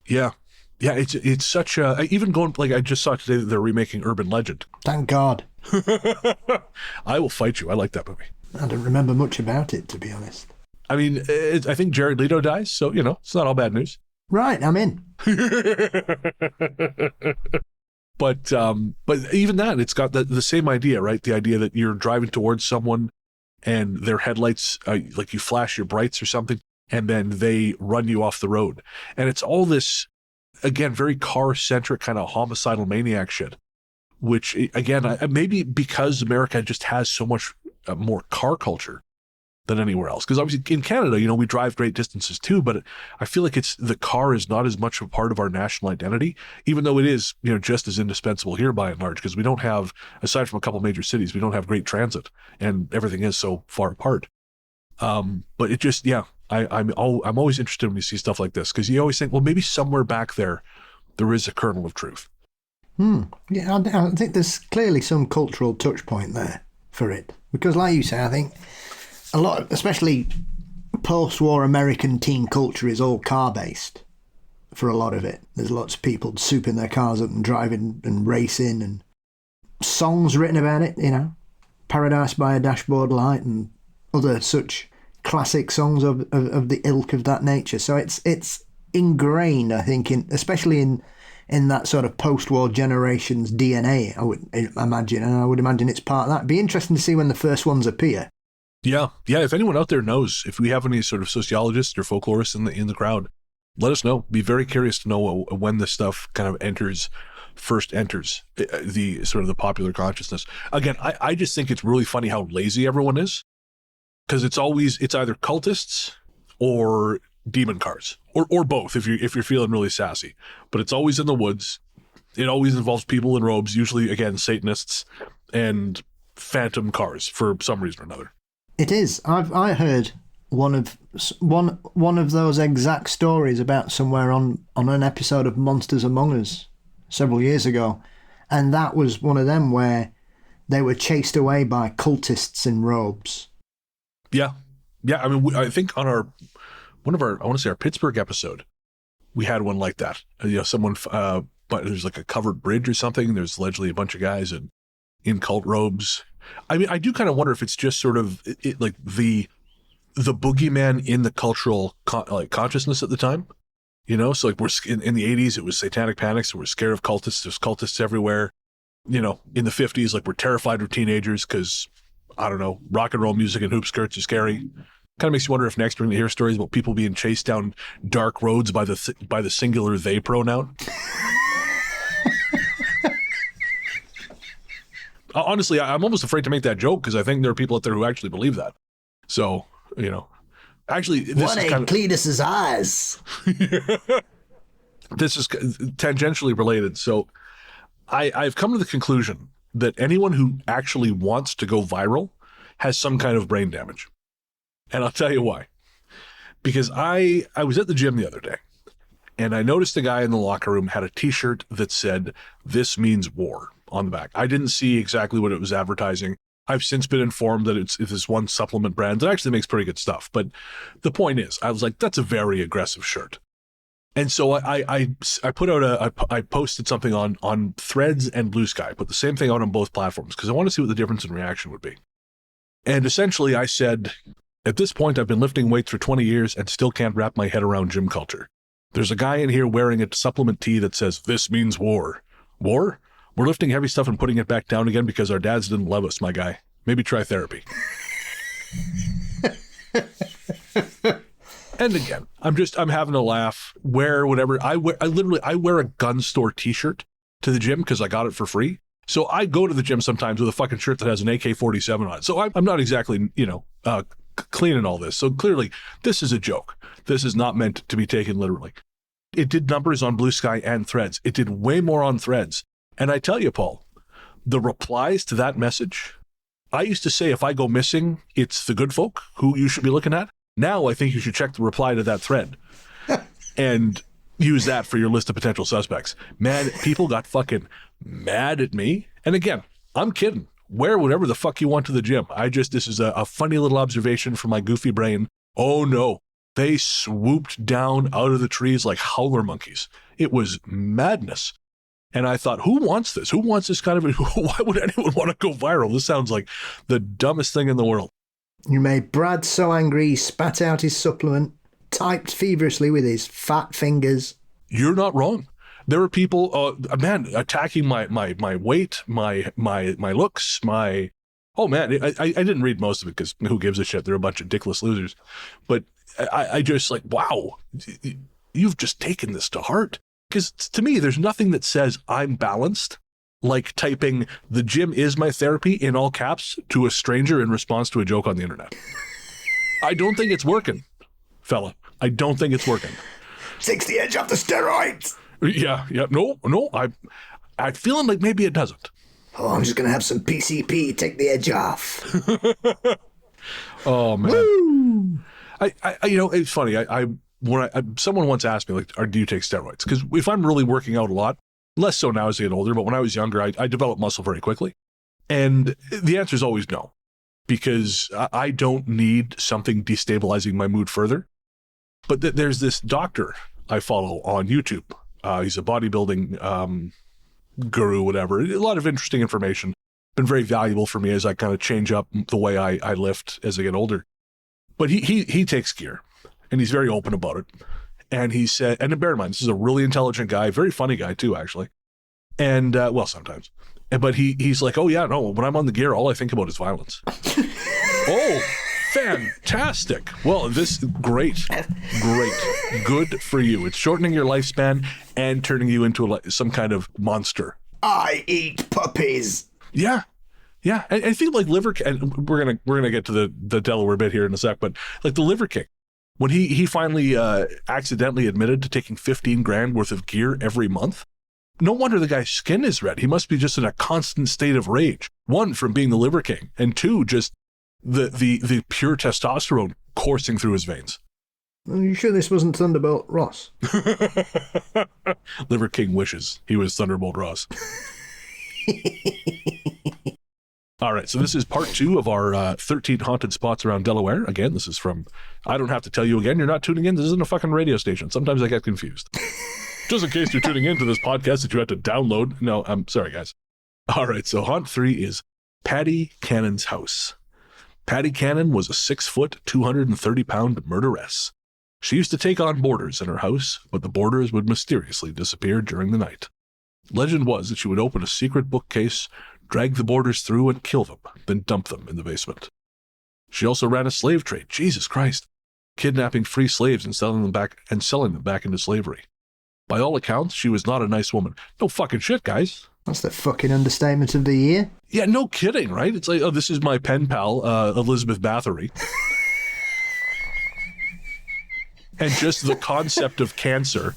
Yeah, it's such a, even going, like I just saw today that they're remaking Urban Legend. Thank God. I will fight you. I like that movie. I don't remember much about it, to be honest. I mean, I think Jared Leto dies, so, it's not all bad news. Right, I'm in. But even that, it's got the same idea, right? The idea that you're driving towards someone and their headlights, like you flash your brights or something, and then they run you off the road. And it's all this, again, very car-centric kind of homicidal maniac shit, which, again, maybe because America just has so much more car culture than anywhere else. Because obviously in Canada, we drive great distances too, but I feel like the car is not as much a part of our national identity, even though it is, just as indispensable here by and large, because we don't have, aside from a couple major cities, we don't have great transit and everything is so far apart. But it just, I'm always interested when you see stuff like this, because you always think, well, maybe somewhere back there is a kernel of truth. Yeah, I think there's clearly some cultural touch point there for it. Because like you say, I think a lot, especially post-war American teen culture, is all car-based for a lot of it. There's lots of people souping their cars up and driving and racing, and songs written about it, you know, Paradise by a Dashboard Light and other such classic songs of the ilk of that nature. So it's ingrained, I think, especially in that sort of post-war generation's DNA, I would imagine, and I would imagine it's part of that. It'd be interesting to see when the first ones appear. Yeah. If anyone out there knows, if we have any sort of sociologists or folklorists in the crowd, let us know. Be very curious to know when this stuff kind of first enters the sort of the popular consciousness. Again, I just think it's really funny how lazy everyone is, because it's either cultists or demon cars, or both if you're feeling really sassy. But it's always in the woods. It always involves people in robes, usually again Satanists, and phantom cars for some reason or another. It is. I heard one of those exact stories about somewhere on an episode of Monsters Among Us several years ago, and that was one of them where they were chased away by cultists in robes. Yeah. I mean, I think on I want to say our Pittsburgh episode, we had one like that. Someone, but there's like a covered bridge or something. There's allegedly a bunch of guys in cult robes. I mean, I do kind of wonder if it's just sort of like the boogeyman in the cultural consciousness at the time. So like we're in the 80s, it was satanic panic, so we're scared of cultists. There's cultists everywhere. In the 50s, like we're terrified of teenagers because, I don't know, rock and roll music and hoop skirts are scary. Kind of makes you wonder if next we're going to hear stories about people being chased down dark roads by the singular they pronoun. Honestly, I'm almost afraid to make that joke because I think there are people out there who actually believe that. So, actually, this what is ain't Cletus's eyes? This is tangentially related. So I've come to the conclusion that anyone who actually wants to go viral has some kind of brain damage. And I'll tell you why. Because I was at the gym the other day, and I noticed a guy in the locker room had a T-shirt that said, "This means war," on the back. I didn't see exactly what it was advertising. I've since been informed that it's this one supplement brand that actually makes pretty good stuff. But the point is, I was like, that's a very aggressive shirt. And so I put out I posted something on Threads and Blue Sky, put the same thing out on both platforms because I want to see what the difference in reaction would be. And essentially I said, at this point, I've been lifting weights for 20 years and still can't wrap my head around gym culture. There's a guy in here wearing a supplement tee that says, "This means war." War? We're lifting heavy stuff and putting it back down again because our dads didn't love us, my guy. Maybe try therapy. And again, I'm having a laugh. Wear whatever. I wear a gun store T-shirt to the gym because I got it for free. So I go to the gym sometimes with a fucking shirt that has an AK-47 on it. So I'm not exactly, clean in all this. So clearly, this is a joke. This is not meant to be taken literally. It did numbers on Blue Sky and Threads. It did way more on Threads. And I tell you, Paul, the replies to that message, I used to say if I go missing, it's the good folk who you should be looking at. Now I think you should check the reply to that thread and use that for your list of potential suspects. Man, people got fucking mad at me. And again, I'm kidding. Wear whatever the fuck you want to the gym. This is a funny little observation from my goofy brain. Oh no, they swooped down out of the trees like howler monkeys. It was madness. And I thought, who wants this? Who wants this kind of, why would anyone want to go viral? This sounds like the dumbest thing in the world. You made Brad so angry he spat out his supplement, typed feverishly with his fat fingers. You're not wrong. There were people, attacking my weight, my looks, oh man, I didn't read most of it because who gives a shit? They're a bunch of dickless losers. But I just like, wow, you've just taken this to heart. Because to me, there's nothing that says I'm balanced like typing "the gym is my therapy" in all caps to a stranger in response to a joke on the internet. I don't think it's working, fella. I don't think it's working. 60 edge off the steroids. Yeah. No. I'm feeling like maybe it doesn't. Oh, I'm just going to have some PCP, take the edge off. Oh, man. Woo! It's funny. Someone once asked me, like, do you take steroids? Because if I'm really working out a lot, less so now as I get older, but when I was younger, I developed muscle very quickly. And the answer is always no, because I don't need something destabilizing my mood further. But there's this doctor I follow on YouTube. He's a bodybuilding guru, whatever. A lot of interesting information. Been very valuable for me as I kind of change up the way I lift as I get older. But he takes gear, and he's very open about it. And he said, and bear in mind, this is a really intelligent guy, very funny guy too, actually. And, well, sometimes. But he's like, oh yeah, no, when I'm on the gear, all I think about is violence. Oh, fantastic. Well, great. Good for you. It's shortening your lifespan and turning you into some kind of monster. I eat puppies. Yeah. Yeah. And I think like Liver King, and we're gonna get to the Delaware bit here in a sec, but like the Liver King, when he finally accidentally admitted to taking 15 grand worth of gear every month, no wonder the guy's skin is red. He must be just in a constant state of rage. One, from being the Liver King, and two, just the pure testosterone coursing through his veins. Are you sure this wasn't Thunderbolt Ross? Liver King wishes he was Thunderbolt Ross. All right, so this is part 2 of our 13 haunted spots around Delaware. Again, this is from, I don't have to tell you again, you're not tuning in. This isn't a fucking radio station. Sometimes I get confused. Just in case you're tuning into this podcast that you had to download. No, I'm sorry, guys. All right, so haunt 3 is Patty Cannon's house. Patty Cannon was a 6-foot, 230-pound murderess. She used to take on boarders in her house, but the boarders would mysteriously disappear during the night. Legend was that she would open a secret bookcase, drag the boarders through and kill them, then dump them in the basement. She also ran a slave trade, Jesus Christ, kidnapping free slaves and selling them back into slavery. By all accounts, she was not a nice woman. No fucking shit, guys. That's the fucking understatement of the year. Yeah, no kidding, right? It's like, oh, this is my pen pal, Elizabeth Bathory. And just the concept of cancer.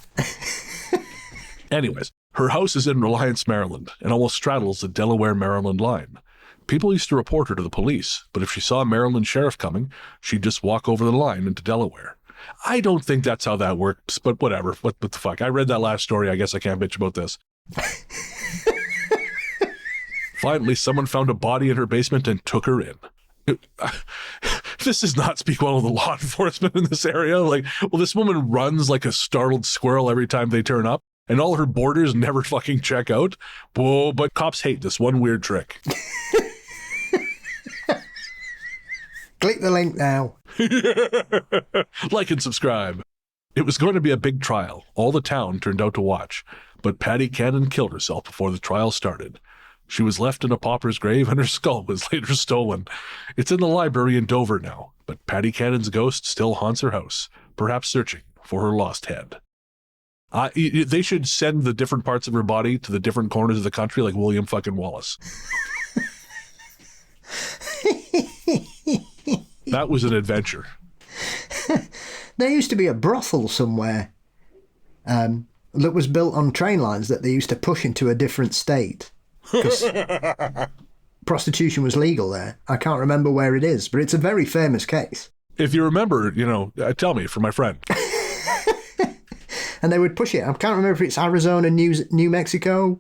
Anyways, her house is in Reliance, Maryland, and almost straddles the Delaware-Maryland line. People used to report her to the police, but if she saw a Maryland sheriff coming, she'd just walk over the line into Delaware. I don't think that's how that works, but whatever. What the fuck? I read that last story. I guess I can't bitch about this. Finally, someone found a body in her basement and took her in. This does not speak well of the law enforcement in this area. Like, well, this woman runs like a startled squirrel every time they turn up, and all her boarders never fucking check out. Whoa, but cops hate this one weird trick. Click the link now. Like and subscribe. It was going to be a big trial. All the town turned out to watch, but Patty Cannon killed herself before the trial started. She was left in a pauper's grave and her skull was later stolen. It's in the library in Dover now, but Patty Cannon's ghost still haunts her house, perhaps searching for her lost head. They should send the different parts of her body to the different corners of the country like William fucking Wallace. That was an adventure. There used to be a brothel somewhere that was built on train lines that they used to push into a different state. Because prostitution was legal there. I can't remember where it is, but it's a very famous case. If you remember, tell me, for my friend. And they would push it. I can't remember if it's Arizona, New Mexico,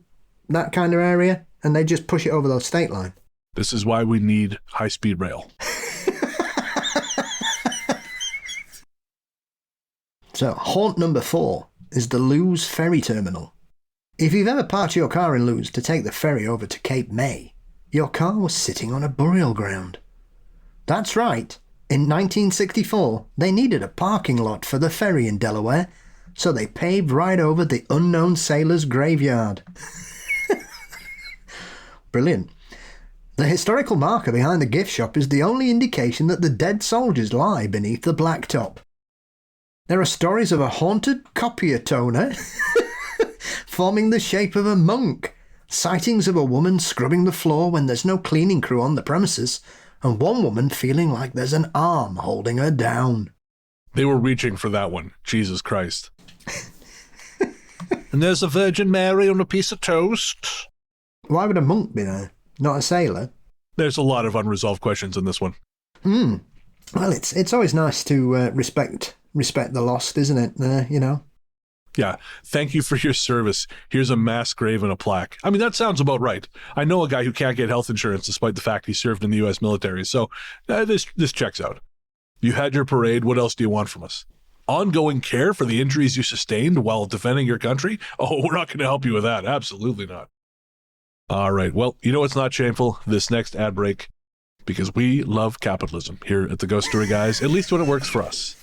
that kind of area, and they just push it over the state line. This is why we need high-speed rail. So, haunt number 4 is the Lewes Ferry Terminal. If you've ever parked your car in Lewes to take the ferry over to Cape May, your car was sitting on a burial ground. That's right. In 1964, they needed a parking lot for the ferry in Delaware, so they paved right over the unknown sailor's graveyard. Brilliant. The historical marker behind the gift shop is the only indication that the dead soldiers lie beneath the blacktop. There are stories of a haunted copier toner forming the shape of a monk, sightings of a woman scrubbing the floor when there's no cleaning crew on the premises, and one woman feeling like there's an arm holding her down. They were reaching for that one. Jesus Christ. And there's a Virgin Mary on a piece of toast. Why would a monk be there? Not a sailor? There's a lot of unresolved questions in this one. Well, it's always nice to respect the lost, isn't it? Yeah, thank you for your service. Here's a mass grave and a plaque. I mean, that sounds about right. I know a guy who can't get health insurance despite the fact he served in the U.S. military, so this checks out. You had your parade. What else do you want from us? Ongoing care for the injuries you sustained while defending your country? Oh, we're not going to help you with that. Absolutely not. All right. Well, you know what's not shameful? This next ad break, because we love capitalism here at the Ghost Story Guys, at least when it works for us.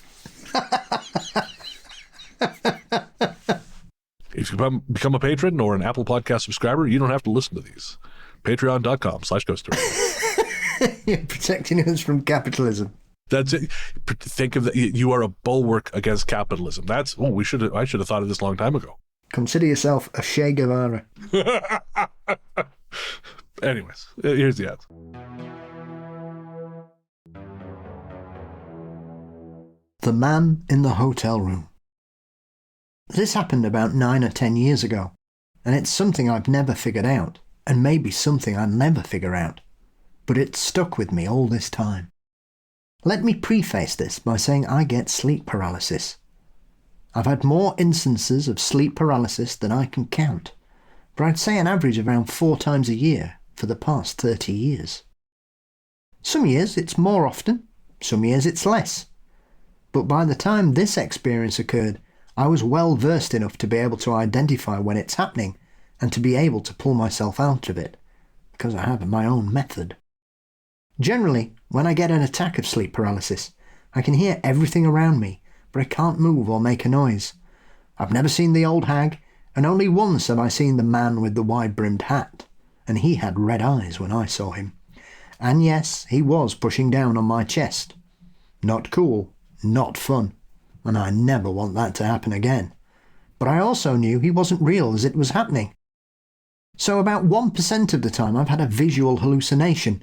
If you become a patron or an Apple Podcast subscriber, you don't have to listen to these. Patreon.com/ghoststory. You're protecting us from capitalism. That's it. Think of that. You are a bulwark against capitalism. That's, I should have thought of this a long time ago. Consider yourself a Che Guevara. Anyways, here's the ad. The Man in the Hotel Room. This happened about 9 or 10 years ago, and it's something I've never figured out, and maybe something I'll never figure out, but it's stuck with me all this time. Let me preface this by saying I get sleep paralysis. I've had more instances of sleep paralysis than I can count, but I'd say an average of around 4 times a year for the past 30 years. Some years it's more often, some years it's less. But by the time this experience occurred, I was well versed enough to be able to identify when it's happening and to be able to pull myself out of it, because I have my own method. Generally, when I get an attack of sleep paralysis, I can hear everything around me, but I can't move or make a noise. I've never seen the old hag, and only once have I seen the man with the wide-brimmed hat, and he had red eyes when I saw him. And yes, he was pushing down on my chest. Not cool, not fun, and I never want that to happen again. But I also knew he wasn't real as it was happening. So about 1% of the time I've had a visual hallucination.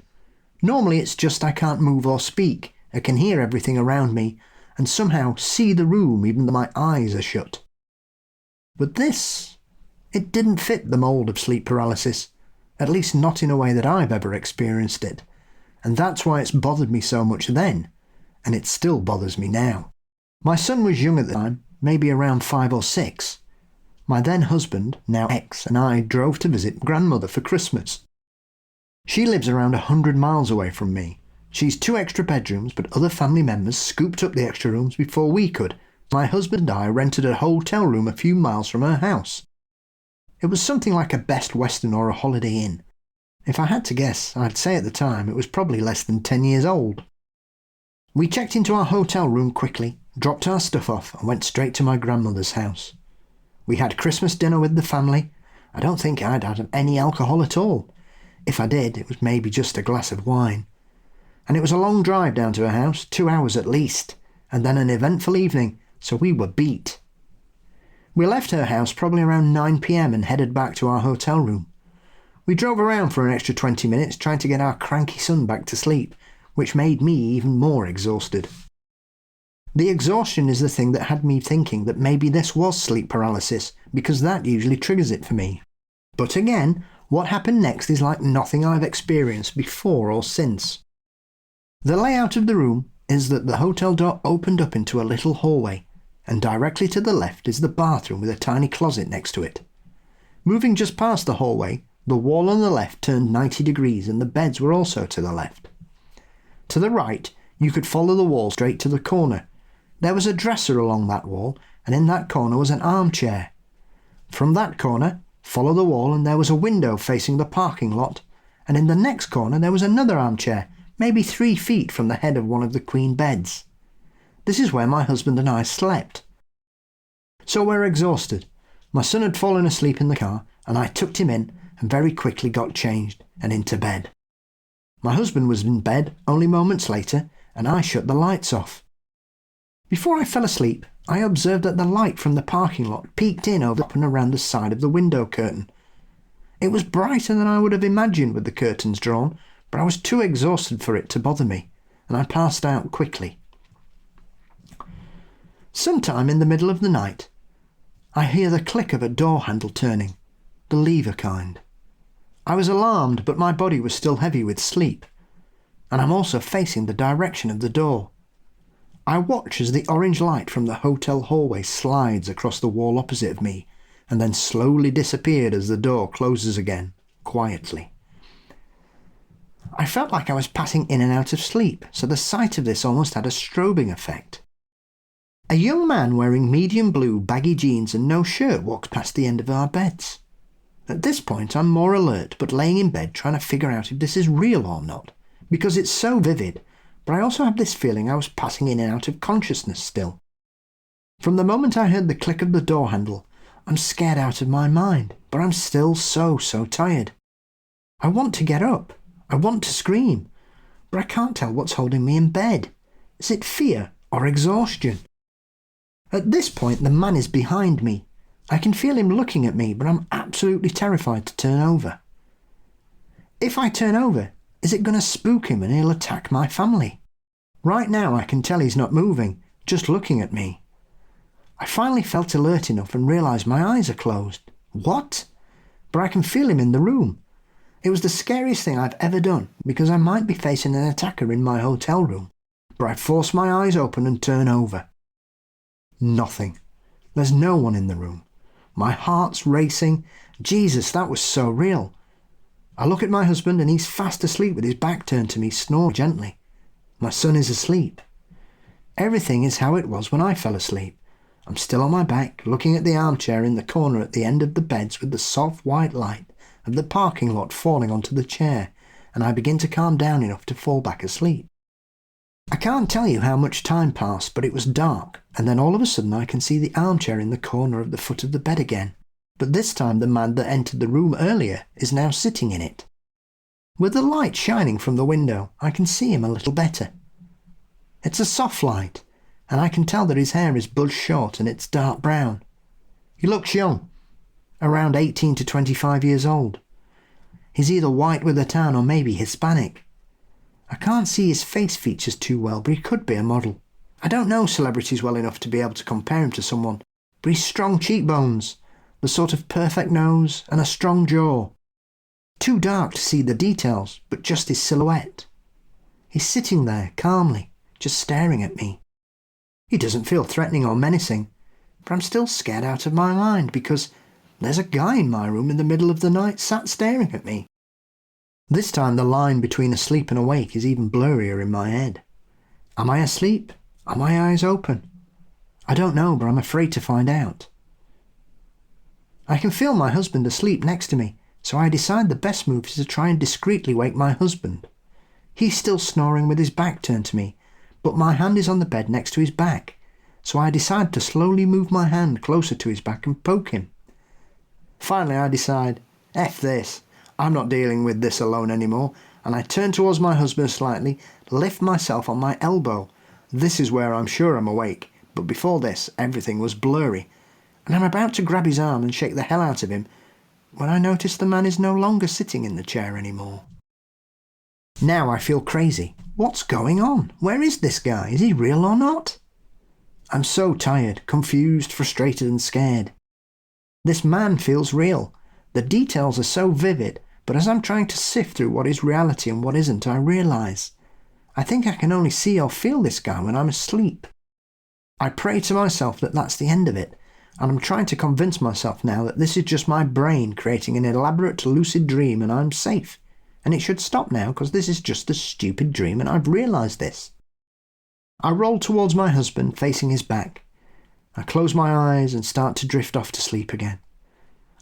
Normally it's just I can't move or speak, I can hear everything around me, and somehow see the room even though my eyes are shut. But this, it didn't fit the mould of sleep paralysis, at least not in a way that I've ever experienced it, and that's why it's bothered me so much then, and it still bothers me now. My son was young at the time, maybe around 5 or 6. My then husband, now ex, and I drove to visit grandmother for Christmas. She lives around 100 miles away from me. She's 2 extra bedrooms, but other family members scooped up the extra rooms before we could. My husband and I rented a hotel room a few miles from her house. It was something like a Best Western or a Holiday Inn. If I had to guess, I'd say at the time it was probably less than 10 years old. We checked into our hotel room quickly, dropped our stuff off and went straight to my grandmother's house. We had Christmas dinner with the family. I don't think I'd had any alcohol at all. If I did, it was maybe just a glass of wine. And it was a long drive down to her house, 2 hours at least, and then an eventful evening, so we were beat. We left her house probably around 9 p.m. and headed back to our hotel room. We drove around for an extra 20 minutes trying to get our cranky son back to sleep, which made me even more exhausted. The exhaustion is the thing that had me thinking that maybe this was sleep paralysis, because that usually triggers it for me. But again, what happened next is like nothing I've experienced before or since. The layout of the room is that the hotel door opened up into a little hallway, and directly to the left is the bathroom with a tiny closet next to it. Moving just past the hallway, the wall on the left turned 90 degrees and the beds were also to the left. To the right, you could follow the wall straight to the corner. There was a dresser along that wall, and in that corner was an armchair. From that corner, follow the wall and there was a window facing the parking lot, and in the next corner there was another armchair, maybe 3 feet from the head of one of the queen beds. This is where my husband and I slept. So we're exhausted. My son had fallen asleep in the car, and I tucked him in and very quickly got changed and into bed. My husband was in bed only moments later, and I shut the lights off. Before I fell asleep, I observed that the light from the parking lot peeked in over and around the side of the window curtain. It was brighter than I would have imagined with the curtains drawn, but I was too exhausted for it to bother me, and I passed out quickly. Sometime in the middle of the night, I hear the click of a door handle turning, the lever kind. I was alarmed, but my body was still heavy with sleep, and I'm also facing the direction of the door. I watch as the orange light from the hotel hallway slides across the wall opposite of me, and then slowly disappeared as the door closes again, quietly. I felt like I was passing in and out of sleep, so the sight of this almost had a strobing effect. A young man wearing medium blue baggy jeans and no shirt walks past the end of our beds. At this point, I'm more alert, but laying in bed trying to figure out if this is real or not, because it's so vivid, but I also have this feeling I was passing in and out of consciousness still. From the moment I heard the click of the door handle, I'm scared out of my mind, but I'm still so tired. I want to get up. I want to scream, but I can't tell what's holding me in bed. Is it fear or exhaustion? At this point, the man is behind me. I can feel him looking at me, but I'm absolutely terrified to turn over. If I turn over, is it going to spook him and he'll attack my family? Right now I can tell he's not moving, just looking at me. I finally felt alert enough and realised my eyes are closed. What? But I can feel him in the room. It was the scariest thing I've ever done, because I might be facing an attacker in my hotel room. But I force my eyes open and turn over. Nothing. There's no one in the room. My heart's racing. Jesus, that was so real. I look at my husband and he's fast asleep with his back turned to me, snoring gently. My son is asleep. Everything is how it was when I fell asleep. I'm still on my back, looking at the armchair in the corner at the end of the beds with the soft white light of the parking lot falling onto the chair, and I begin to calm down enough to fall back asleep. I can't tell you how much time passed, but it was dark, and then all of a sudden I can see the armchair in the corner of the foot of the bed again. But this time the man that entered the room earlier is now sitting in it. With the light shining from the window, I can see him a little better. It's a soft light, and I can tell that his hair is buzzed short and it's dark brown. He looks young, around 18 to 25 years old. He's either white with a tan or maybe Hispanic. I can't see his face features too well, but he could be a model. I don't know celebrities well enough to be able to compare him to someone, but he's strong cheekbones, the sort of perfect nose, and a strong jaw. Too dark to see the details, but just his silhouette. He's sitting there, calmly, just staring at me. He doesn't feel threatening or menacing, but I'm still scared out of my mind because there's a guy in my room in the middle of the night sat staring at me. This time the line between asleep and awake is even blurrier in my head. Am I asleep? Are my eyes open? I don't know, but I'm afraid to find out. I can feel my husband asleep next to me, so I decide the best move is to try and discreetly wake my husband. He's still snoring with his back turned to me, but my hand is on the bed next to his back, so I decide to slowly move my hand closer to his back and poke him. Finally I decide, F this, I'm not dealing with this alone anymore, and I turn towards my husband slightly, lift myself on my elbow. This is where I'm sure I'm awake, but before this everything was blurry, and I'm about to grab his arm and shake the hell out of him when I notice the man is no longer sitting in the chair anymore. Now I feel crazy. What's going on? Where is this guy? Is he real or not? I'm so tired, confused, frustrated and scared. This man feels real. The details are so vivid, but as I'm trying to sift through what is reality and what isn't, I realise I think I can only see or feel this guy when I'm asleep. I pray to myself that that's the end of it, and I'm trying to convince myself now that this is just my brain creating an elaborate lucid dream and I'm safe, and it should stop now because this is just a stupid dream and I've realised this. I roll towards my husband facing his back. I close my eyes and start to drift off to sleep again.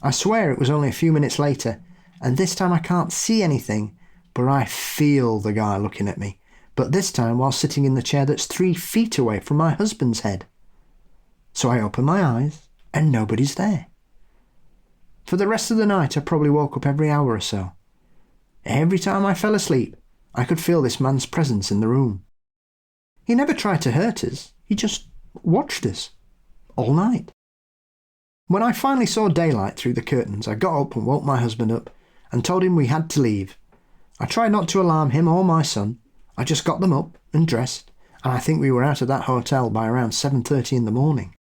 I swear it was only a few minutes later, and this time I can't see anything, but I feel the guy looking at me, but this time while sitting in the chair that's 3 feet away from my husband's head. So I open my eyes, and nobody's there. For the rest of the night I probably woke up every hour or so. Every time I fell asleep, I could feel this man's presence in the room. He never tried to hurt us, he just watched us, all night. When I finally saw daylight through the curtains, I got up and woke my husband up and told him we had to leave. I tried not to alarm him or my son. I just got them up and dressed, and I think we were out of that hotel by around 7:30 in the morning.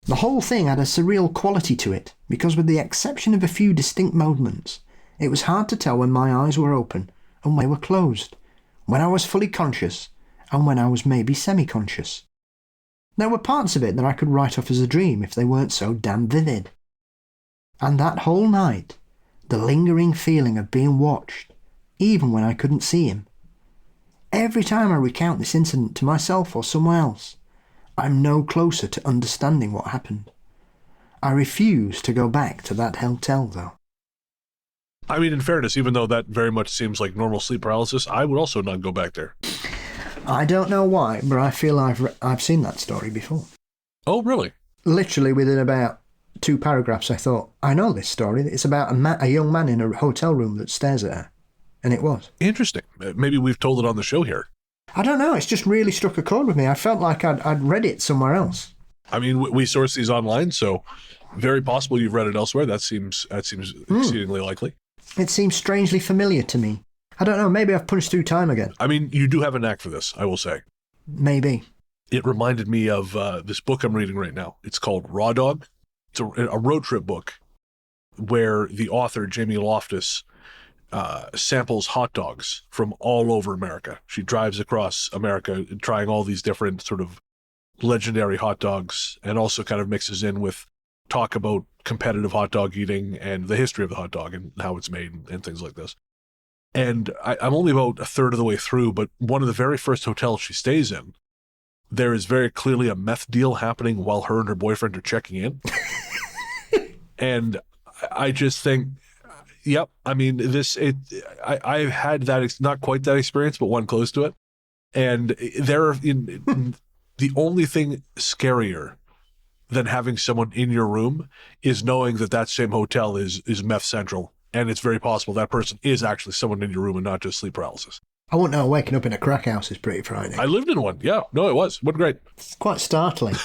The whole thing had a surreal quality to it, because with the exception of a few distinct moments, it was hard to tell when my eyes were open and when they were closed, when I was fully conscious and when I was maybe semi-conscious. There were parts of it that I could write off as a dream if they weren't so damn vivid. And that whole night, the lingering feeling of being watched, even when I couldn't see him. Every time I recount this incident to myself or someone else, I'm no closer to understanding what happened. I refuse to go back to that hotel though. I mean, in fairness, even though that very much seems like normal sleep paralysis, I would also not go back there. I don't know why, but I feel I've seen that story before. Oh, really? Literally within about 2 paragraphs, I thought, I know this story. It's about a young man in a hotel room that stares at her. And it was. Interesting. Maybe we've told it on the show here. I don't know. It's just really struck a chord with me. I felt like I'd read it somewhere else. I mean, we source these online, so very possible you've read it elsewhere. That seems exceedingly likely. It seems strangely familiar to me. I don't know. Maybe I've punched through time again. I mean, you do have a knack for this, I will say. Maybe. It reminded me of this book I'm reading right now. It's called Raw Dog. It's a road trip book where the author, Jamie Loftus, samples hot dogs from all over America. She drives across America trying all these different sort of legendary hot dogs, and also kind of mixes in with talk about competitive hot dog eating and the history of the hot dog and how it's made and things like this. And I'm only about a third of the way through, but one of the very first hotels she stays in, there is very clearly a meth deal happening while her and her boyfriend are checking in. And I just think, yep, I mean, I've had that, not quite that experience, but one close to it. And the only thing scarier than having someone in your room is knowing that same hotel is meth central. And it's very possible that person is actually someone in your room and not just sleep paralysis. I wouldn't know. Waking up in a crack house is pretty frightening. I lived in one. Yeah. No, it was. Wasn't great. It's quite startling.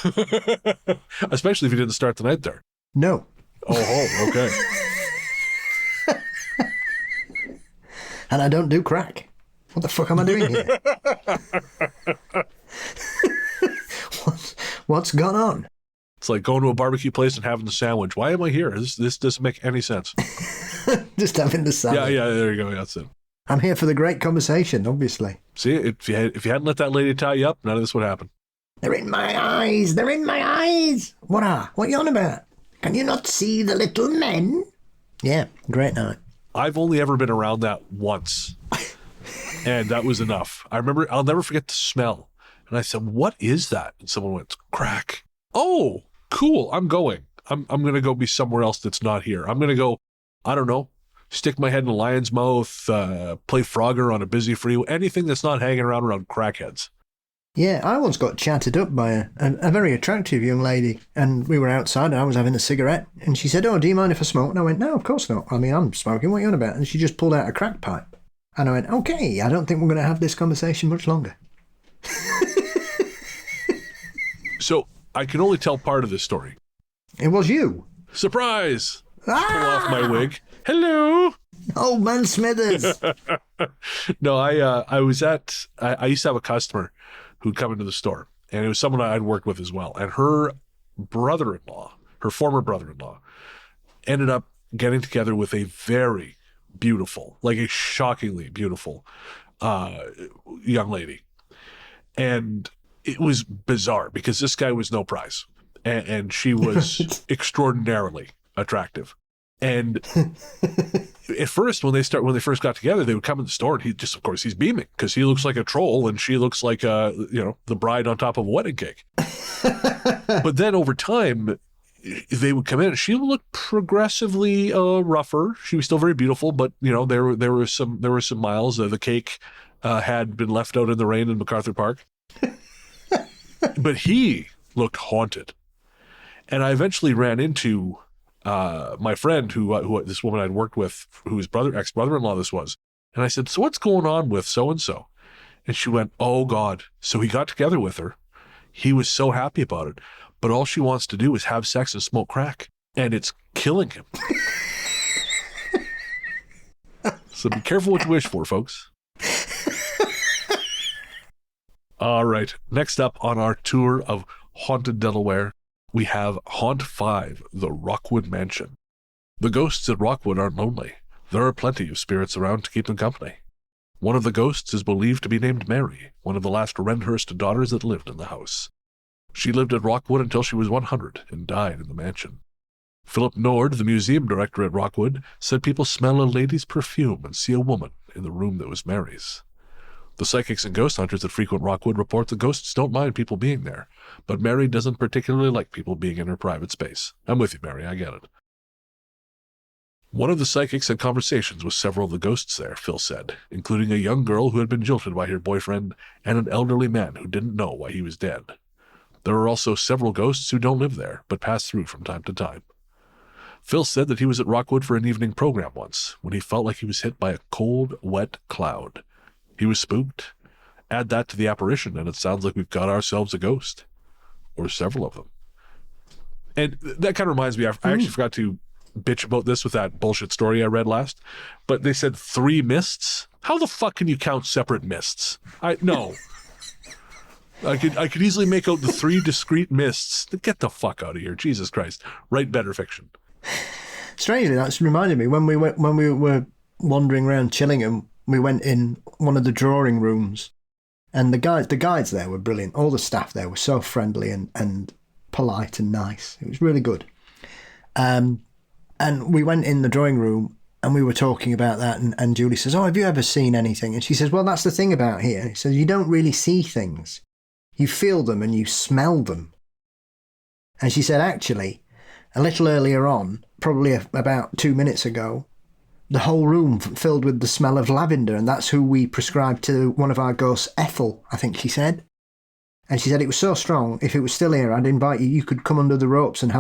Especially if you didn't start the night there. No. Oh, okay. And I don't do crack. What the fuck am I doing here? What's gone on? It's like going to a barbecue place and having the sandwich. Why am I here? This doesn't make any sense. Just having the salad. Yeah, there you go. That's it. I'm here for the great conversation, obviously. See, if you hadn't let that lady tie you up, none of this would happen. They're in my eyes. They're in my eyes. What are you on about? Can you not see the little men? Yeah, great night. I've only ever been around that once. And that was enough. I remember, I'll never forget the smell. And I said, what is that? And someone went, crack. Oh, cool. I'm going. I'm going to go be somewhere else that's not here. I'm going to go, I don't know, stick my head in a lion's mouth, play Frogger on a busy freeway, anything that's not hanging around crackheads. Yeah, I once got chatted up by a very attractive young lady, and we were outside and I was having a cigarette, and she said, oh, do you mind if I smoke? And I went, no, of course not. I mean, I'm smoking. What are you on about? And she just pulled out a crack pipe. And I went, okay, I don't think we're going to have this conversation much longer. So I can only tell part of this story. It was you. Surprise! Ah! Pull off my wig. Hello! Old man Smithers. No, I used to have a customer who'd come into the store, and it was someone I'd worked with as well. And her brother-in-law, her former brother-in-law, ended up getting together with a very beautiful, like a shockingly beautiful young lady. And it was bizarre because this guy was no prize, and she was extraordinarily attractive. And at first, when they first got together, they would come in the store, and of course, he's beaming because he looks like a troll, and she looks like the bride on top of a wedding cake. But then over time, they would come in, and she looked progressively rougher. She was still very beautiful, but there were some miles. The cake had been left out in the rain in MacArthur Park. But he looked haunted, and I eventually ran into my friend who this woman I'd worked with, whose ex-brother-in-law this was. And I said, so what's going on with so-and-so? And she went, oh God. So he got together with her. He was so happy about it. But all she wants to do is have sex and smoke crack. And it's killing him. So be careful what you wish for, folks. All right. Next up on our tour of haunted Delaware, we have Haunt 5, the Rockwood Mansion. The ghosts at Rockwood aren't lonely. There are plenty of spirits around to keep them company. One of the ghosts is believed to be named Mary, one of the last Wrenhurst daughters that lived in the house. She lived at Rockwood until she was 100 and died in the mansion. Philip Nord, the museum director at Rockwood, said people smell a lady's perfume and see a woman in the room that was Mary's. The psychics and ghost hunters that frequent Rockwood report the ghosts don't mind people being there, but Mary doesn't particularly like people being in her private space. I'm with you, Mary, I get it. One of the psychics had conversations with several of the ghosts there, Phil said, including a young girl who had been jilted by her boyfriend and an elderly man who didn't know why he was dead. There are also several ghosts who don't live there, but pass through from time to time. Phil said that he was at Rockwood for an evening program once, when he felt like he was hit by a cold, wet cloud. He was spooked. Add that to the apparition, and it sounds like we've got ourselves a ghost. Or several of them. And that kind of reminds me, I actually forgot to bitch about this with that bullshit story I read last, but they said 3 mists. How the fuck can you count separate mists? No. I could easily make out the 3 discrete mists. Get the fuck out of here, Jesus Christ! Write better fiction. Strangely, that's reminded me when we were wandering around Chillingham. We went in one of the drawing rooms, and the guides there were brilliant. All the staff there were so friendly and polite and nice. It was really good. And we went in the drawing room and we were talking about that, and Julie says, "Oh, have you ever seen anything?" And she says, "Well, that's the thing about here." She says, "You don't really see things. You feel them and you smell them." And she said, actually, a little earlier on, probably about 2 minutes ago, the whole room filled with the smell of lavender, and that's who we prescribed to one of our ghosts, Ethel, I think she said. And she said it was so strong, if it was still here, I'd invite you. You could come under the ropes and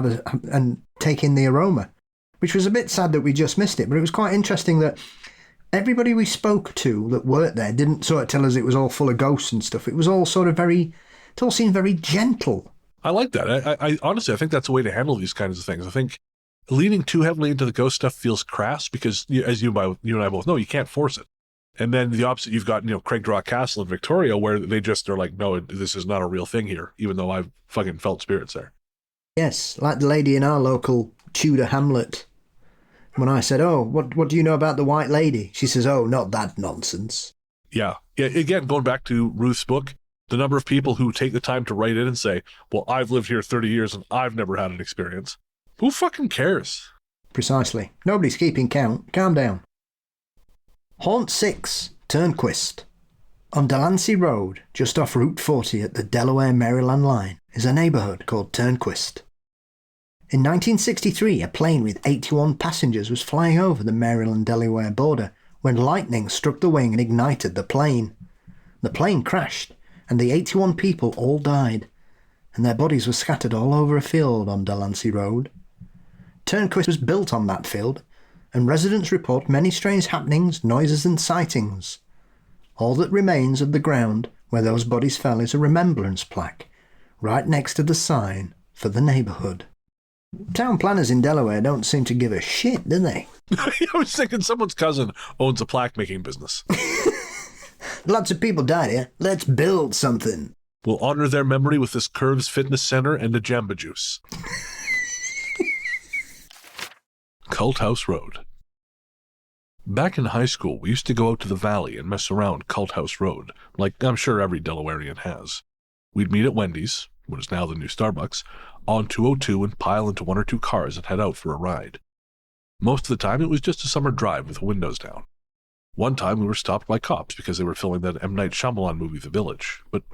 and take in the aroma, which was a bit sad that we just missed it. But it was quite interesting that everybody we spoke to that worked there didn't sort of tell us it was all full of ghosts and stuff. It was all sort of it all seemed very gentle. I like that. I honestly, I think that's a way to handle these kinds of things. I think leaning too heavily into the ghost stuff feels crass because, as you and I both know, you can't force it. And then the opposite, you've got, Craigdraw Castle in Victoria, where they're like, no, this is not a real thing here, even though I've fucking felt spirits there. Yes, like the lady in our local Tudor hamlet. When I said, "Oh, what do you know about the White Lady?" She says, "Oh, not that nonsense." Yeah. Again, going back to Ruth's book, the number of people who take the time to write in and say, "Well, I've lived here 30 years and I've never had an experience." Who fucking cares? Precisely. Nobody's keeping count. Calm down. Haunt 6, Turnquist. On Delancey Road, just off Route 40 at the Delaware-Maryland line, is a neighbourhood called Turnquist. In 1963, a plane with 81 passengers was flying over the Maryland-Delaware border when lightning struck the wing and ignited the plane. The plane crashed, and the 81 people all died, and their bodies were scattered all over a field on Delancey Road. Turnquist was built on that field, and residents report many strange happenings, noises and sightings. All that remains of the ground where those bodies fell is a remembrance plaque, right next to the sign for the neighbourhood. Town planners in Delaware don't seem to give a shit, do they? I was thinking someone's cousin owns a plaque-making business. Lots of people died here. Let's build something. We'll honor their memory with this Curves Fitness Center and a Jamba Juice. Colt House Road. Back in high school, we used to go out to the valley and mess around Colt House Road, like I'm sure every Delawarean has. We'd meet at Wendy's, what is now the new Starbucks, on 202 and pile into 1 or 2 cars and head out for a ride. Most of the time, it was just a summer drive with the windows down. One time, we were stopped by cops because they were filming that M. Night Shyamalan movie, The Village, but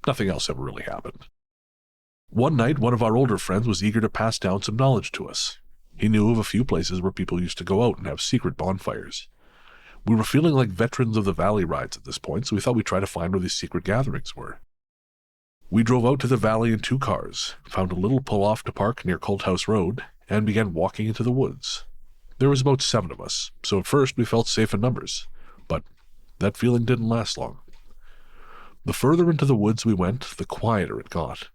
nothing else ever really happened. One night, one of our older friends was eager to pass down some knowledge to us. He knew of a few places where people used to go out and have secret bonfires. We were feeling like veterans of the valley rides at this point, so we thought we'd try to find where these secret gatherings were. We drove out to the valley in 2 cars, found a little pull-off to park near Colt House Road, and began walking into the woods. There was about 7 of us, so at first we felt safe in numbers, but that feeling didn't last long. The further into the woods we went, the quieter it got.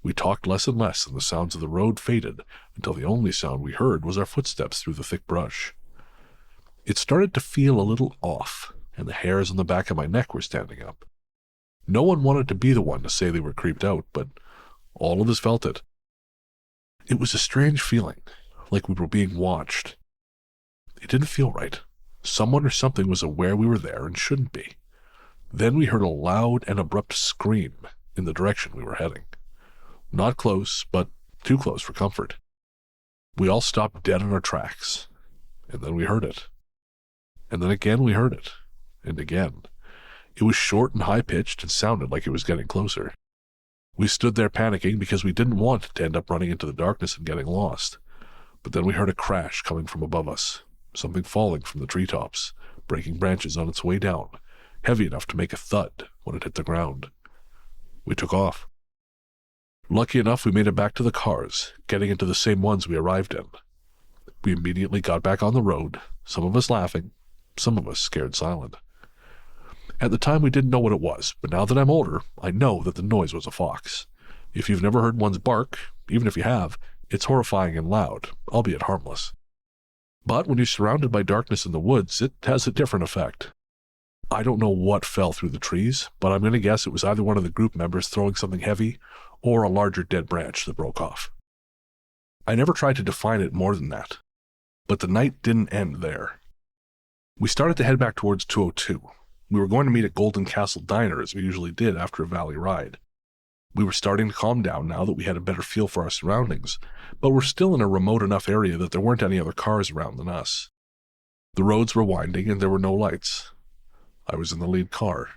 We talked less and less, and the sounds of the road faded, until the only sound we heard was our footsteps through the thick brush. It started to feel a little off, and the hairs on the back of my neck were standing up. No one wanted to be the one to say they were creeped out, but all of us felt it. It was a strange feeling, like we were being watched. It didn't feel right. Someone or something was aware we were there and shouldn't be. Then we heard a loud and abrupt scream in the direction we were heading. Not close, but too close for comfort. We all stopped dead in our tracks, and then we heard it. And then again we heard it, and again. It was short and high-pitched and sounded like it was getting closer. We stood there panicking because we didn't want to end up running into the darkness and getting lost. But then we heard a crash coming from above us. something falling from the treetops, breaking branches on its way down, heavy enough to make a thud when it hit the ground. We took off. Lucky enough, we made it back to the cars, getting into the same ones we arrived in. We immediately got back on the road, some of us laughing, some of us scared silent. At the time, we didn't know what it was, but now that I'm older, I know that the noise was a fox. If you've never heard one's bark, even if you have, it's horrifying and loud, albeit harmless. But when you're surrounded by darkness in the woods, it has a different effect. I don't know what fell through the trees, but I'm going to guess it was either one of the group members throwing something heavy or a larger dead branch that broke off. I never tried to define it more than that, but the night didn't end there. We started to head back towards 202. We were going to meet at Golden Castle Diner as we usually did after a valley ride. We were starting to calm down now that we had a better feel for our surroundings, but we're still in a remote enough area that there weren't any other cars around than us. The roads were winding and there were no lights. I was in the lead car.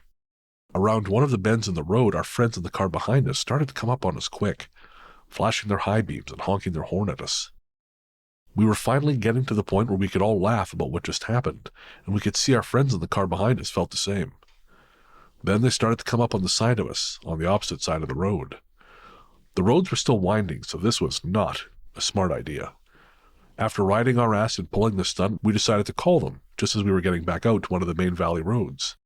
Around one of the bends in the road, our friends in the car behind us started to come up on us quick, flashing their high beams and honking their horn at us. We were finally getting to the point where we could all laugh about what just happened, and we could see our friends in the car behind us felt the same. Then they started to come up on the side of us, on the opposite side of the road. The roads were still winding, so this was not a smart idea. After riding our ass and pulling the stunt, we decided to call them, just as we were getting back out to one of the main valley roads.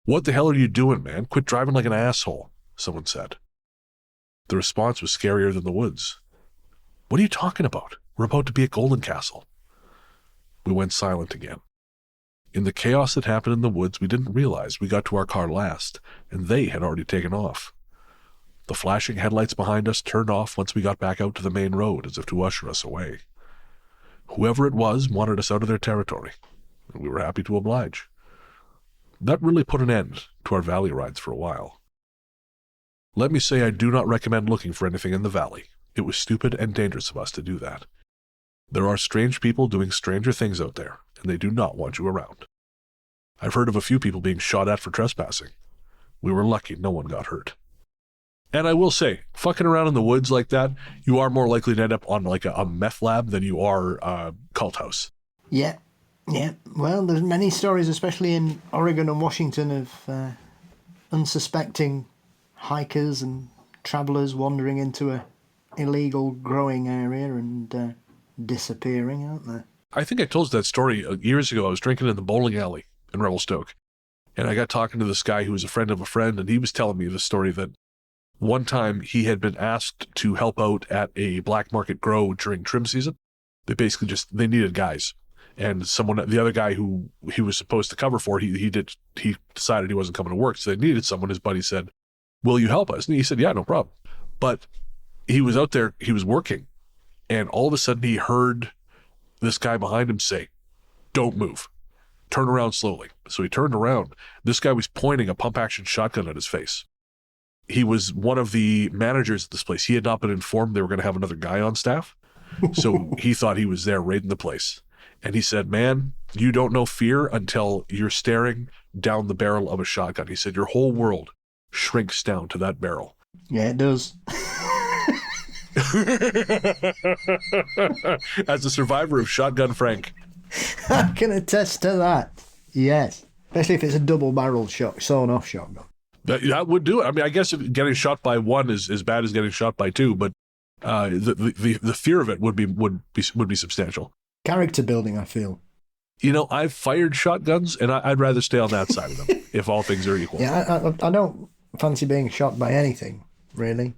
"What the hell are you doing, man? Quit driving like an asshole," someone said. The response was scarier than the woods. "What are you talking about? We're about to be at Golden Castle." We went silent again. In the chaos that happened in the woods, we didn't realize we got to our car last, and they had already taken off. The flashing headlights behind us turned off once we got back out to the main road, as if to usher us away. Whoever it was wanted us out of their territory, and we were happy to oblige. That really put an end to our valley rides for a while. Let me say I do not recommend looking for anything in the valley. It was stupid and dangerous of us to do that. There are strange people doing stranger things out there, and they do not want you around. I've heard of a few people being shot at for trespassing. We were lucky no one got hurt. And I will say, fucking around in the woods like that, you are more likely to end up on like a meth lab than you are Colt House. Yeah. Well, there's many stories, especially in Oregon and Washington, of unsuspecting hikers and travellers wandering into a illegal growing area and disappearing, aren't there? I think I told you that story years ago. I was drinking in the bowling alley in Revelstoke, and I got talking to this guy who was a friend of a friend, and he was telling me the story that one time he had been asked to help out at a black market grow during trim season. They needed guys. And the other guy who he was supposed to cover for, he decided he wasn't coming to work, so they needed someone. His buddy said, "Will you help us?" And he said, "Yeah, no problem." But he was out there, he was working, and all of a sudden he heard this guy behind him say, "Don't move. Turn around slowly." So he turned around. This guy was pointing a pump-action shotgun at his face. He was one of the managers at this place. He had not been informed they were going to have another guy on staff, so he thought he was there raiding the place. And he said, "Man, you don't know fear until you're staring down the barrel of a shotgun." He said, "Your whole world shrinks down to that barrel." Yeah, it does. As a survivor of Shotgun Frank. I can attest to that. Yes. Especially if it's a double-barreled sawn-off shotgun. That would do it. I mean, I guess if getting shot by one is as bad as getting shot by two, but the fear of it would be substantial. Character building, I feel. You know, I've fired shotguns, and I'd rather stay on that side of them if all things are equal. Yeah, I don't fancy being shot by anything, really.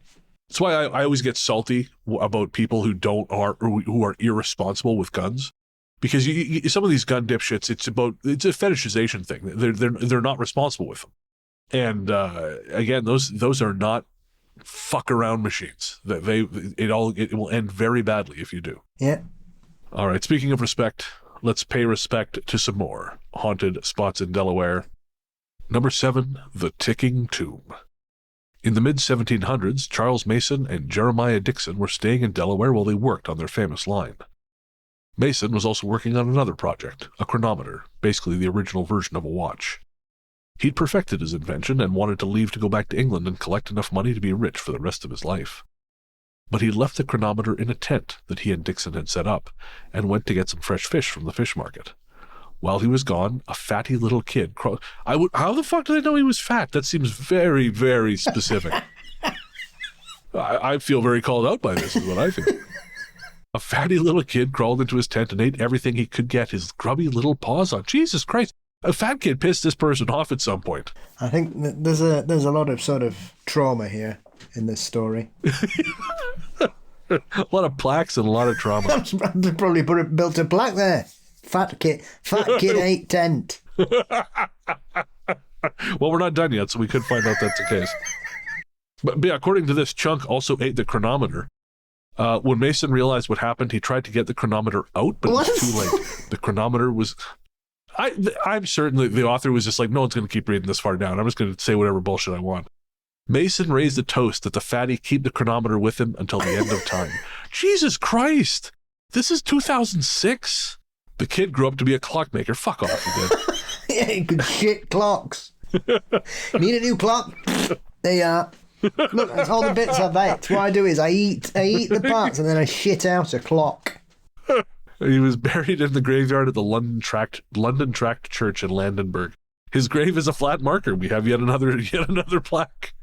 That's why I always get salty about people who who are irresponsible with guns, because some of these gun dipshits, it's a fetishization thing. They're not responsible with them, and again, those are not fuck around machines. It will end very badly if you do. Yeah. All right. Speaking of respect, let's pay respect to some more haunted spots in Delaware. Number 7, the Ticking Tomb. In the mid-1700s, Charles Mason and Jeremiah Dixon were staying in Delaware while they worked on their famous line. Mason was also working on another project, a chronometer, basically the original version of a watch. He'd perfected his invention and wanted to leave to go back to England and collect enough money to be rich for the rest of his life. but he left the chronometer in a tent that he and Dixon had set up and went to get some fresh fish from the fish market. While he was gone, a fatty little kid crawled. How the fuck did I know he was fat? That seems very, very specific. I feel very called out by this, is what I think. A fatty little kid crawled into his tent and ate everything he could get his grubby little paws on. Jesus Christ. A fat kid pissed this person off at some point. I think there's a lot of sort of trauma here in this story. A lot of plaques and a lot of trauma. They probably built a plaque there. Fat kid ate tent. Well, we're not done yet, so we could find out that's the case. But yeah, according to this, Chunk also ate the chronometer. When Mason realized what happened, he tried to get the chronometer out, but it was too late. The chronometer was... I'm certain that the author was just like, no one's going to keep reading this far down. I'm just going to say whatever bullshit I want. Mason raised a toast that the fatty keep the chronometer with him until the end of time. Jesus Christ! This is 2006? The kid grew up to be a clockmaker. Fuck off, he did. Yeah, he could shit clocks. Need a new clock? There you are. Look, that's all the bits I've ate. What I do is I eat the parts and then I shit out a clock. He was buried in the graveyard at the London Tract Church in Landenberg. His grave is a flat marker. We have yet another plaque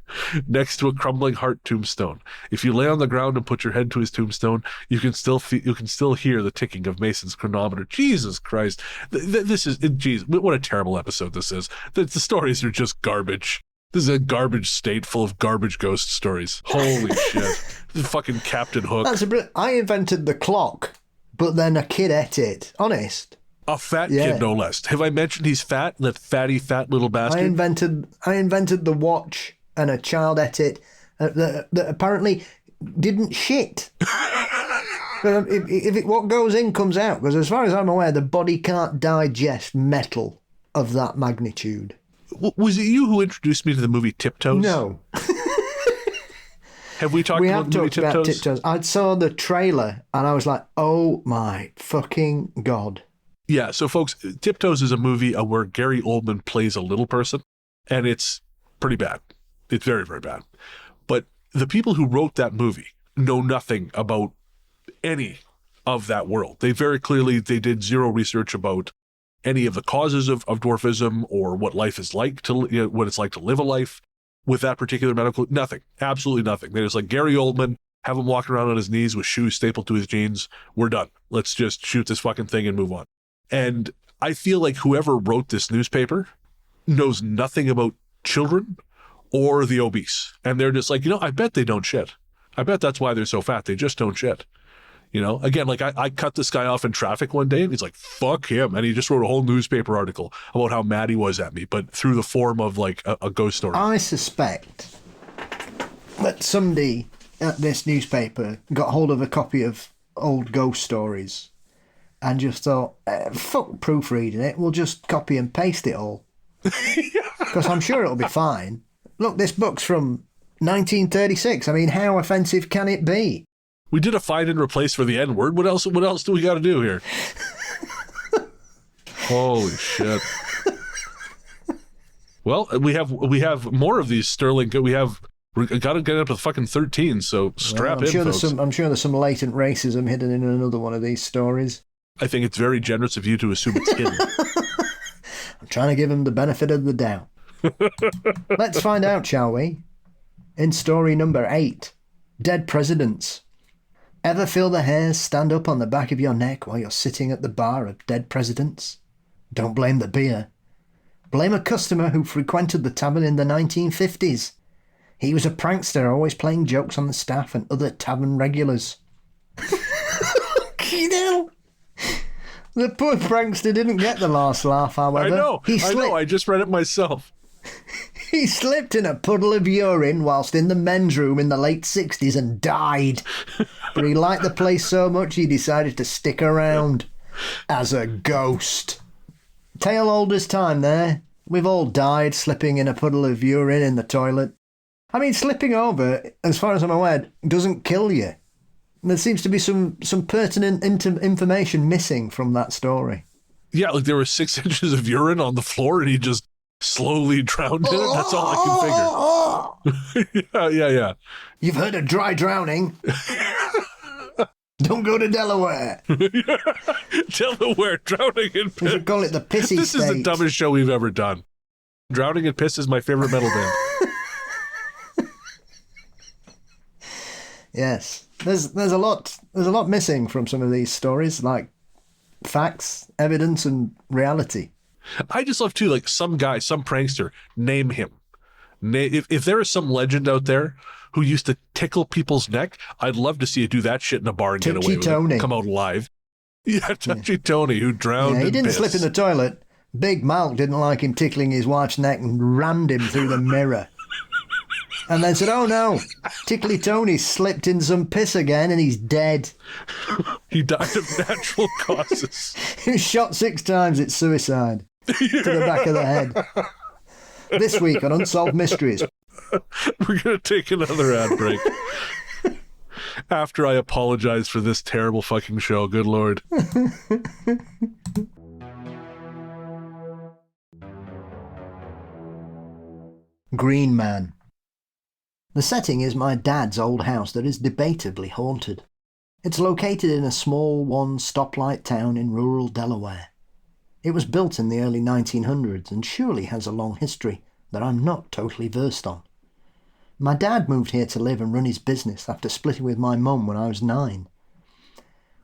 next to a crumbling heart tombstone. If you lay on the ground and put your head to his tombstone, you can still hear the ticking of Mason's chronometer. Jesus Christ, this is Jesus. What a terrible episode this is. The stories are just garbage. This is a garbage state full of garbage ghost stories. Holy shit! The fucking Captain Hook. I invented the clock, but then a kid ate it. Honest. A fat kid, no less. Have I mentioned he's fat? That fatty, fat little bastard? I invented the watch, and a child ate it that apparently didn't shit. If what goes in comes out, because as far as I'm aware, the body can't digest metal of that magnitude. Was it you who introduced me to the movie Tiptoes? No. Have we talked about the movie Tiptoes? I saw the trailer, and I was like, oh my fucking God. Yeah, so folks, Tiptoes is a movie where Gary Oldman plays a little person, and it's pretty bad. It's very, very bad. But the people who wrote that movie know nothing about any of that world. They did zero research about any of the causes of dwarfism or what life is like what it's like to live a life with that particular medical, nothing, absolutely nothing. They're just like, Gary Oldman, have him walking around on his knees with shoes stapled to his jeans. We're done. Let's just shoot this fucking thing and move on. And I feel like whoever wrote this newspaper knows nothing about children or the obese. And they're just like, I bet they don't shit. I bet that's why they're so fat. They just don't shit. Again, like I cut this guy off in traffic one day and he's like, fuck him. And he just wrote a whole newspaper article about how mad he was at me, but through the form of like a ghost story. I suspect that somebody at this newspaper got hold of a copy of old ghost stories and just thought, fuck proofreading it, we'll just copy and paste it all. Because I'm sure it'll be fine. Look, this book's from 1936. I mean, how offensive can it be? We did a find and replace for the N-word. What else do we got to do here? Holy shit. Well, we have more of these, Sterling. We got to get up to fucking 13, so strap in, folks. I'm sure there's some latent racism hidden in another one of these stories. I think it's very generous of you to assume it's hidden. I'm trying to give him the benefit of the doubt. Let's find out, shall we? In story number 8, Dead Presidents. Ever feel the hairs stand up on the back of your neck while you're sitting at the bar of Dead Presidents? Don't blame the beer. Blame a customer who frequented the tavern in the 1950s. He was a prankster, always playing jokes on the staff and other tavern regulars. The poor prankster didn't get the last laugh, however. I know, I just read it myself. He slipped in a puddle of urine whilst in the men's room in the late 60s and died. But he liked the place so much he decided to stick around as a ghost. Tale old as time there. We've all died slipping in a puddle of urine in the toilet. I mean, slipping over, as far as I'm aware, doesn't kill you. There seems to be some pertinent information missing from that story. Yeah, like there were 6 inches of urine on the floor and he just slowly drowned in it. That's all I can figure. Yeah. You've heard of dry drowning. Don't go to Delaware. Delaware, drowning in piss. We should call it the pissy This state. is the dumbest show we've ever done. Drowning in Piss is my favorite metal band. Yes. There's a lot missing from some of these stories, like facts, evidence, and reality. I just love too, like some guy, some prankster, name him. If there is some legend out there who used to tickle people's neck, I'd love to see you do that shit in a bar and get away with it. Come out alive. Yeah, Touchy Tony, who drowned in he didn't piss. slip in the toilet. Big Malk didn't like him tickling his wife's neck and rammed him through the mirror. And then said, oh no, Tickly Tony slipped in some piss again and he's dead. He died of natural causes. He was shot 6 times, it's suicide. To the back of the head. This week on Unsolved Mysteries. We're going to take another ad break. After I apologize for this terrible fucking show, good Lord. Green Man. The setting is my dad's old house that is debatably haunted. It's located in a small one-stoplight town in rural Delaware. It was built in the early 1900s and surely has a long history that I'm not totally versed on. My dad moved here to live and run his business after splitting with my mum when I was 9.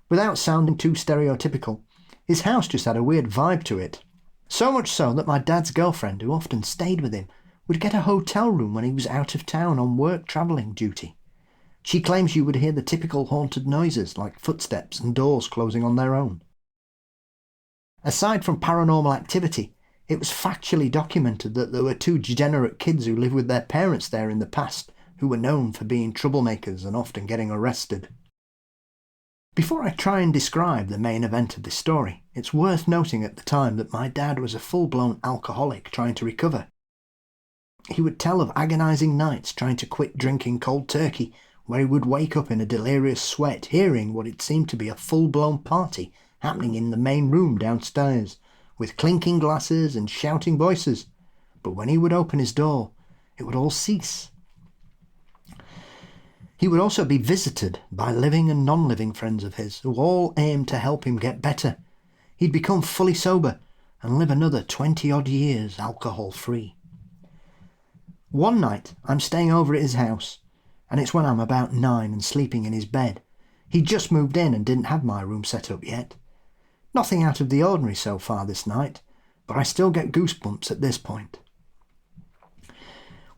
Without sounding too stereotypical, his house just had a weird vibe to it. So much so that my dad's girlfriend, who often stayed with him, would get a hotel room when he was out of town on work travelling duty. She claims you would hear the typical haunted noises like footsteps and doors closing on their own. Aside from paranormal activity, it was factually documented that there were 2 degenerate kids who lived with their parents there in the past, who were known for being troublemakers and often getting arrested. Before I try and describe the main event of this story, it's worth noting at the time that my dad was a full-blown alcoholic trying to recover. He would tell of agonising nights trying to quit drinking cold turkey, where he would wake up in a delirious sweat hearing what it seemed to be a full-blown party happening in the main room downstairs, with clinking glasses and shouting voices, but when he would open his door, it would all cease. He would also be visited by living and non-living friends of his, who all aimed to help him get better. He'd become fully sober and live another 20-odd years alcohol-free. One night, I'm staying over at his house, and it's when I'm about 9 and sleeping in his bed. He'd just moved in and didn't have my room set up yet. Nothing out of the ordinary so far this night, but I still get goosebumps at this point.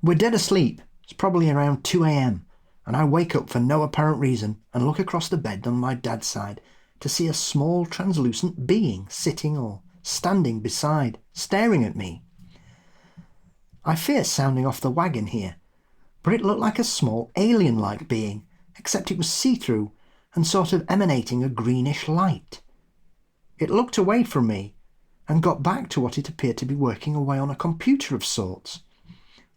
We're dead asleep. It's probably around 2 a.m, and I wake up for no apparent reason and look across the bed on my dad's side to see a small translucent being sitting or standing beside, staring at me. I fear sounding off the wagon here, but it looked like a small alien-like being, except it was see-through and sort of emanating a greenish light. It looked away from me and got back to what it appeared to be working away on a computer of sorts,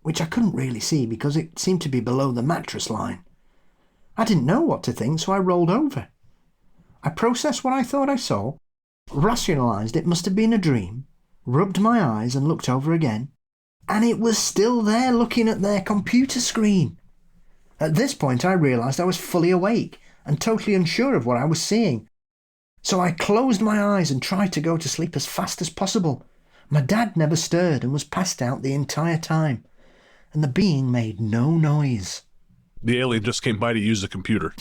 which I couldn't really see because it seemed to be below the mattress line. I didn't know what to think, so I rolled over. I processed what I thought I saw, rationalised it must have been a dream, rubbed my eyes and looked over again, and it was still there looking at their computer screen. At this point I realised I was fully awake and totally unsure of what I was seeing. So I closed my eyes and tried to go to sleep as fast as possible. My dad never stirred and was passed out the entire time, and the being made no noise. The alien just came by to use the computer.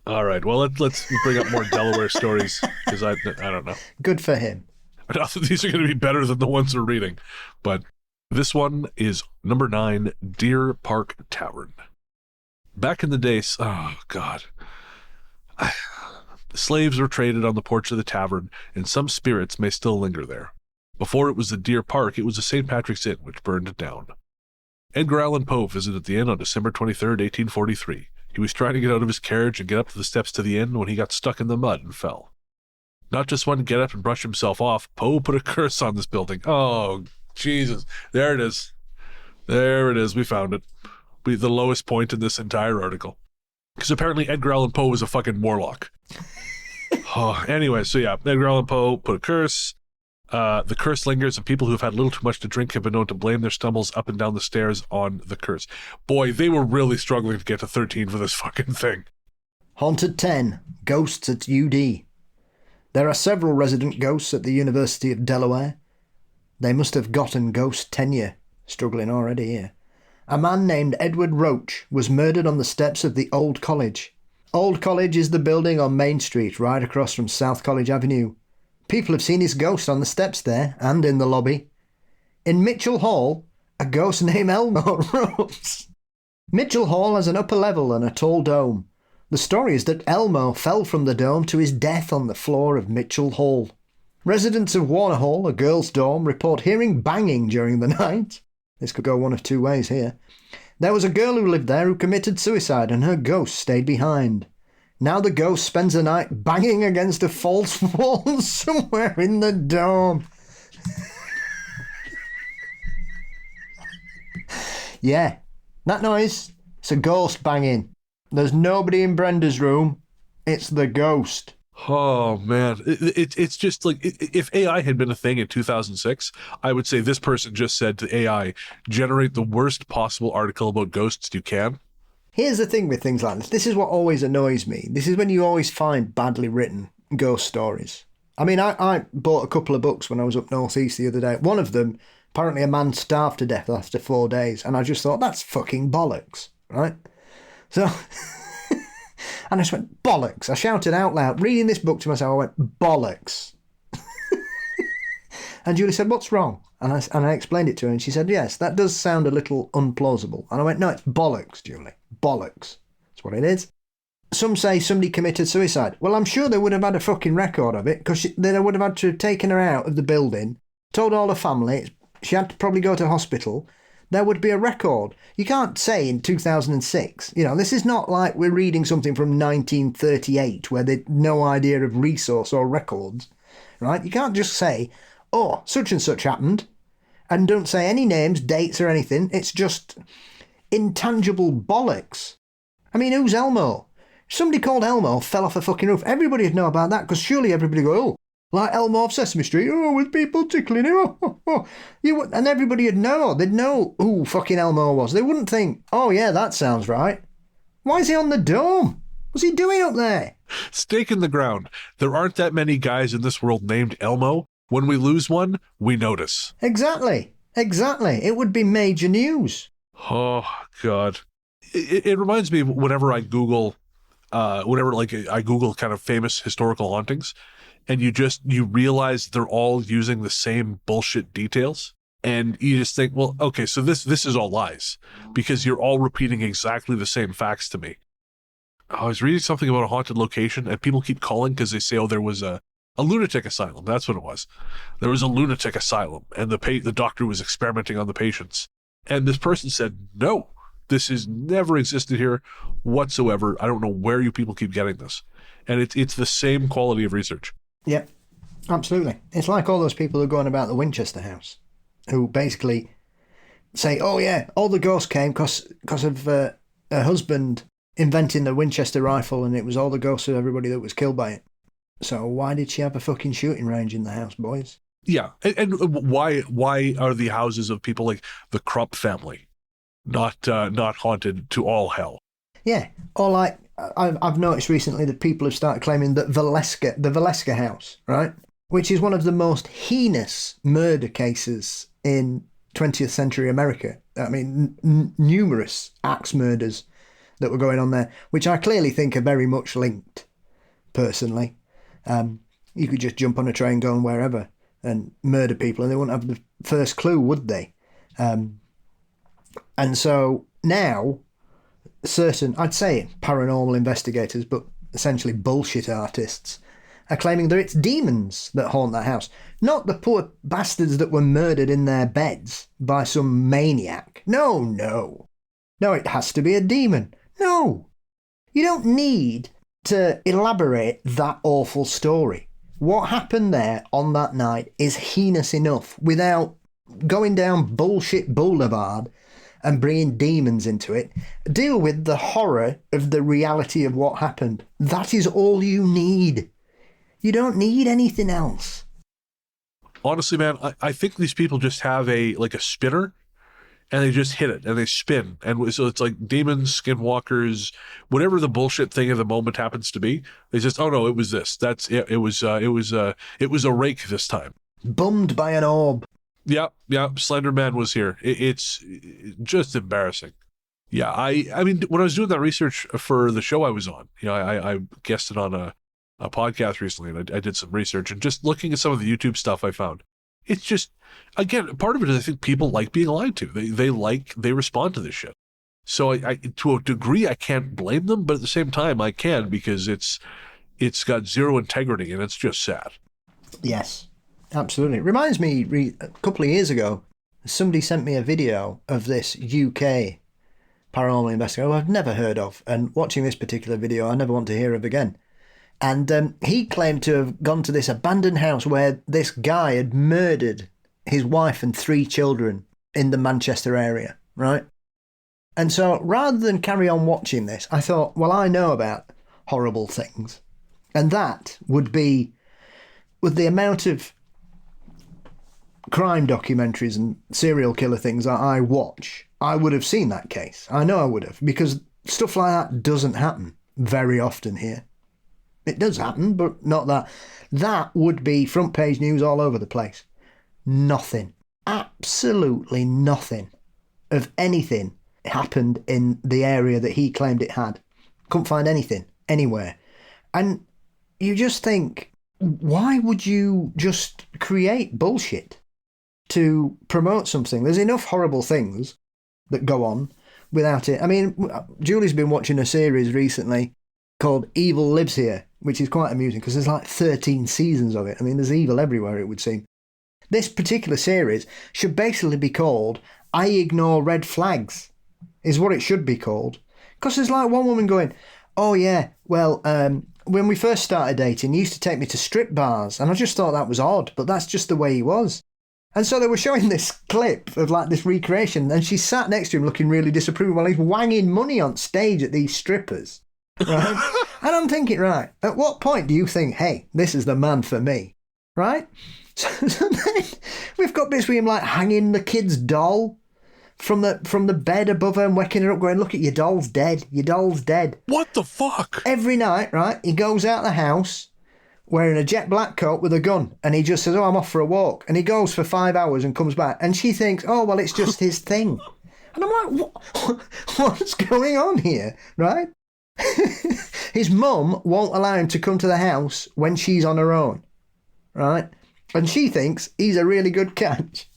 All right, well, let's bring up more Delaware stories, because I don't know. Good for him. These are going to be better than the ones we're reading. But this one is number 9, Deer Park Tavern. Back in the days, oh, God. Slaves were traded on the porch of the tavern, and some spirits may still linger there. Before it was the Deer Park, it was the St. Patrick's Inn, which burned it down. Edgar Allan Poe visited the inn on December 23, 1843. He was trying to get out of his carriage and get up the steps to the inn when he got stuck in the mud and fell. Not just one to get up and brush himself off, Poe put a curse on this building. Oh, Jesus. There it is. There it is. We found it. The lowest point in this entire article. Because apparently Edgar Allan Poe was a fucking warlock. Oh, anyway, so yeah, Edgar Allan Poe put a curse. The curse lingers, and people who have had a little too much to drink have been known to blame their stumbles up and down the stairs on the curse. Boy, they were really struggling to get to 13 for this fucking thing. Haunted 10, Ghosts at UD. There are several resident ghosts at the University of Delaware. They must have gotten ghost tenure. Struggling already here. A man named Edward Roach was murdered on the steps of the Old College. Old College is the building on Main Street, right across from South College Avenue. People have seen his ghost on the steps there, and in the lobby. In Mitchell Hall, a ghost named Elmo rose. Mitchell Hall has an upper level and a tall dome. The story is that Elmo fell from the dome to his death on the floor of Mitchell Hall. Residents of Warner Hall, a girls' dorm, report hearing banging during the night. This could go one of two ways here. There was a girl who lived there who committed suicide, and her ghost stayed behind. Now the ghost spends the night banging against a false wall somewhere in the dome. Yeah, that noise, it's a ghost banging. There's nobody in Brenda's room. It's the ghost. Oh, man. It's just like, if AI had been a thing in 2006, I would say this person just said to AI, generate the worst possible article about ghosts you can. Here's the thing with things like this. This is what always annoys me. This is when you always find badly written ghost stories. I mean, I bought a couple of books when I was up northeast the other day. One of them, apparently a man starved to death after 4 days. And I just thought, that's fucking bollocks, right? So... And I just went, bollocks. I shouted out loud, reading this book to myself, I went, bollocks. And Julie said, what's wrong? And I explained it to her, and she said, yes, that does sound a little unplausible. And I went, no, it's bollocks, Julie. Bollocks. That's what it is. Some say somebody committed suicide. Well, I'm sure they would have had a fucking record of it, because they would have had to have taken her out of the building, told all her family, she had to probably go to hospital. There would be a record. You can't say in 2006, this is not like we're reading something from 1938 where there's no idea of resource or records, right? You can't just say, oh, such and such happened, and don't say any names, dates or anything. It's just intangible bollocks. I mean, who's Elmo? Somebody called Elmo fell off a fucking roof. Everybody would know about that, because surely everybody go, oh, like Elmo of Sesame Street, oh, with people tickling him, and everybody would know. They'd know who fucking Elmo was. They wouldn't think, oh yeah, that sounds right. Why is he on the dome? What's he doing up there? Stake in the ground. There aren't that many guys in this world named Elmo. When we lose one, we notice. Exactly. It would be major news. Oh, God. It reminds me of whenever I Google, I Google kind of famous historical hauntings, and you realize they're all using the same bullshit details. And you just think, well, okay, so this is all lies, because you're all repeating exactly the same facts to me. I was reading something about a haunted location, and people keep calling because they say, oh, there was a lunatic asylum. That's what it was. There was a lunatic asylum, and the doctor was experimenting on the patients. And this person said, no, this has never existed here whatsoever. I don't know where you people keep getting this. And it's the same quality of research. Yep, absolutely. It's like all those people who are going about the Winchester house, who basically say, oh yeah, all the ghosts came because of her husband inventing the Winchester rifle, and it was all the ghosts of everybody that was killed by it. So why did she have a fucking shooting range in the house, boys? Yeah, and why are the houses of people like the Krupp family not haunted to all hell? Yeah, or like I've noticed recently that people have started claiming that the Valeska house, right, which is one of the most heinous murder cases in 20th century America. I mean, numerous axe murders that were going on there, which I clearly think are very much linked, personally. You could just jump on a train going wherever and murder people, and they wouldn't have the first clue, would they? And so now, certain, I'd say paranormal investigators, but essentially bullshit artists, are claiming that it's demons that haunt that house. Not the poor bastards that were murdered in their beds by some maniac. No, it has to be a demon. No, you don't need to elaborate that awful story. What happened there on that night is heinous enough without going down bullshit boulevard and bringing demons into it. Deal with the horror of the reality of what happened. That is all you need. You don't need anything else. Honestly, man, I think these people just have a spinner, and they just hit it and they spin. And so it's like demons, skinwalkers, whatever the bullshit thing of the moment happens to be. They just, oh no, it was this. That's it. It was a rake this time. Bummed by an orb. Yeah. Slender Man was here. It's just embarrassing. Yeah. I mean, when I was doing that research for the show I was on, I guested on a podcast recently, and I did some research, and just looking at some of the YouTube stuff I found, it's just, again, part of it is I think people like being lied to. They respond to this shit. So I to a degree, I can't blame them, but at the same time, I can, because it's got zero integrity, and it's just sad. Yes, absolutely. It reminds me, a couple of years ago, somebody sent me a video of this UK paranormal investigator who I've never heard of, and watching this particular video, I never want to hear of again. And he claimed to have gone to this abandoned house where this guy had murdered his wife and 3 children in the Manchester area, right? And so rather than carry on watching this, I thought, well, I know about horrible things. And that would be, with the amount of crime documentaries and serial killer things that I watch, I would have seen that case. I know I would have, because stuff like that doesn't happen very often here. It does happen, but not that. That would be front page news all over the place. Nothing, absolutely nothing of anything happened in the area that he claimed it had. Couldn't find anything, anywhere. And you just think, why would you just create bullshit to promote something? There's enough horrible things that go on without it. I mean, Julie's been watching a series recently called Evil Lives Here, which is quite amusing because there's like 13 seasons of it. I mean, there's evil everywhere, it would seem. This particular series should basically be called I Ignore Red Flags, is what it should be called. Because there's like one woman going, oh yeah, well, when we first started dating, he used to take me to strip bars, and I just thought that was odd, but that's just the way he was. And so they were showing this clip of like this recreation, and she sat next to him looking really disapproving while he's wanging money on stage at these strippers. Right? And I'm thinking, right, at what point do you think, hey, this is the man for me? Right? So then we've got bits with him like hanging the kid's doll from the bed above her and waking her up going, look at your doll's dead, your doll's dead. What the fuck? Every night, right, he goes out the house wearing a jet black coat with a gun, and he just says, oh, I'm off for a walk. And he goes for 5 hours and comes back, and she thinks, oh, well, it's just his thing. And I'm like, what's going on here, right? His mum won't allow him to come to the house when she's on her own, right? And she thinks he's a really good catch.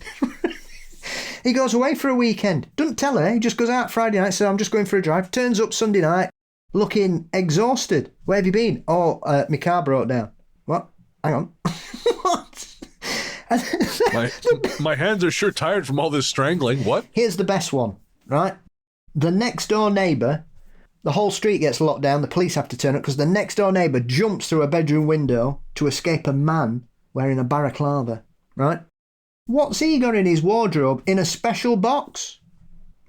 He goes away for a weekend. Doesn't tell her. He just goes out Friday night, says, I'm just going for a drive. Turns up Sunday night looking exhausted. Where have you been? Oh, my car broke down. What? Hang on. What? My hands are sure tired from all this strangling. What? Here's the best one, right? The next door neighbour, the whole street gets locked down. The police have to turn up because the next door neighbour jumps through a bedroom window to escape a man wearing a balaclava, right? What's he got in his wardrobe in a special box?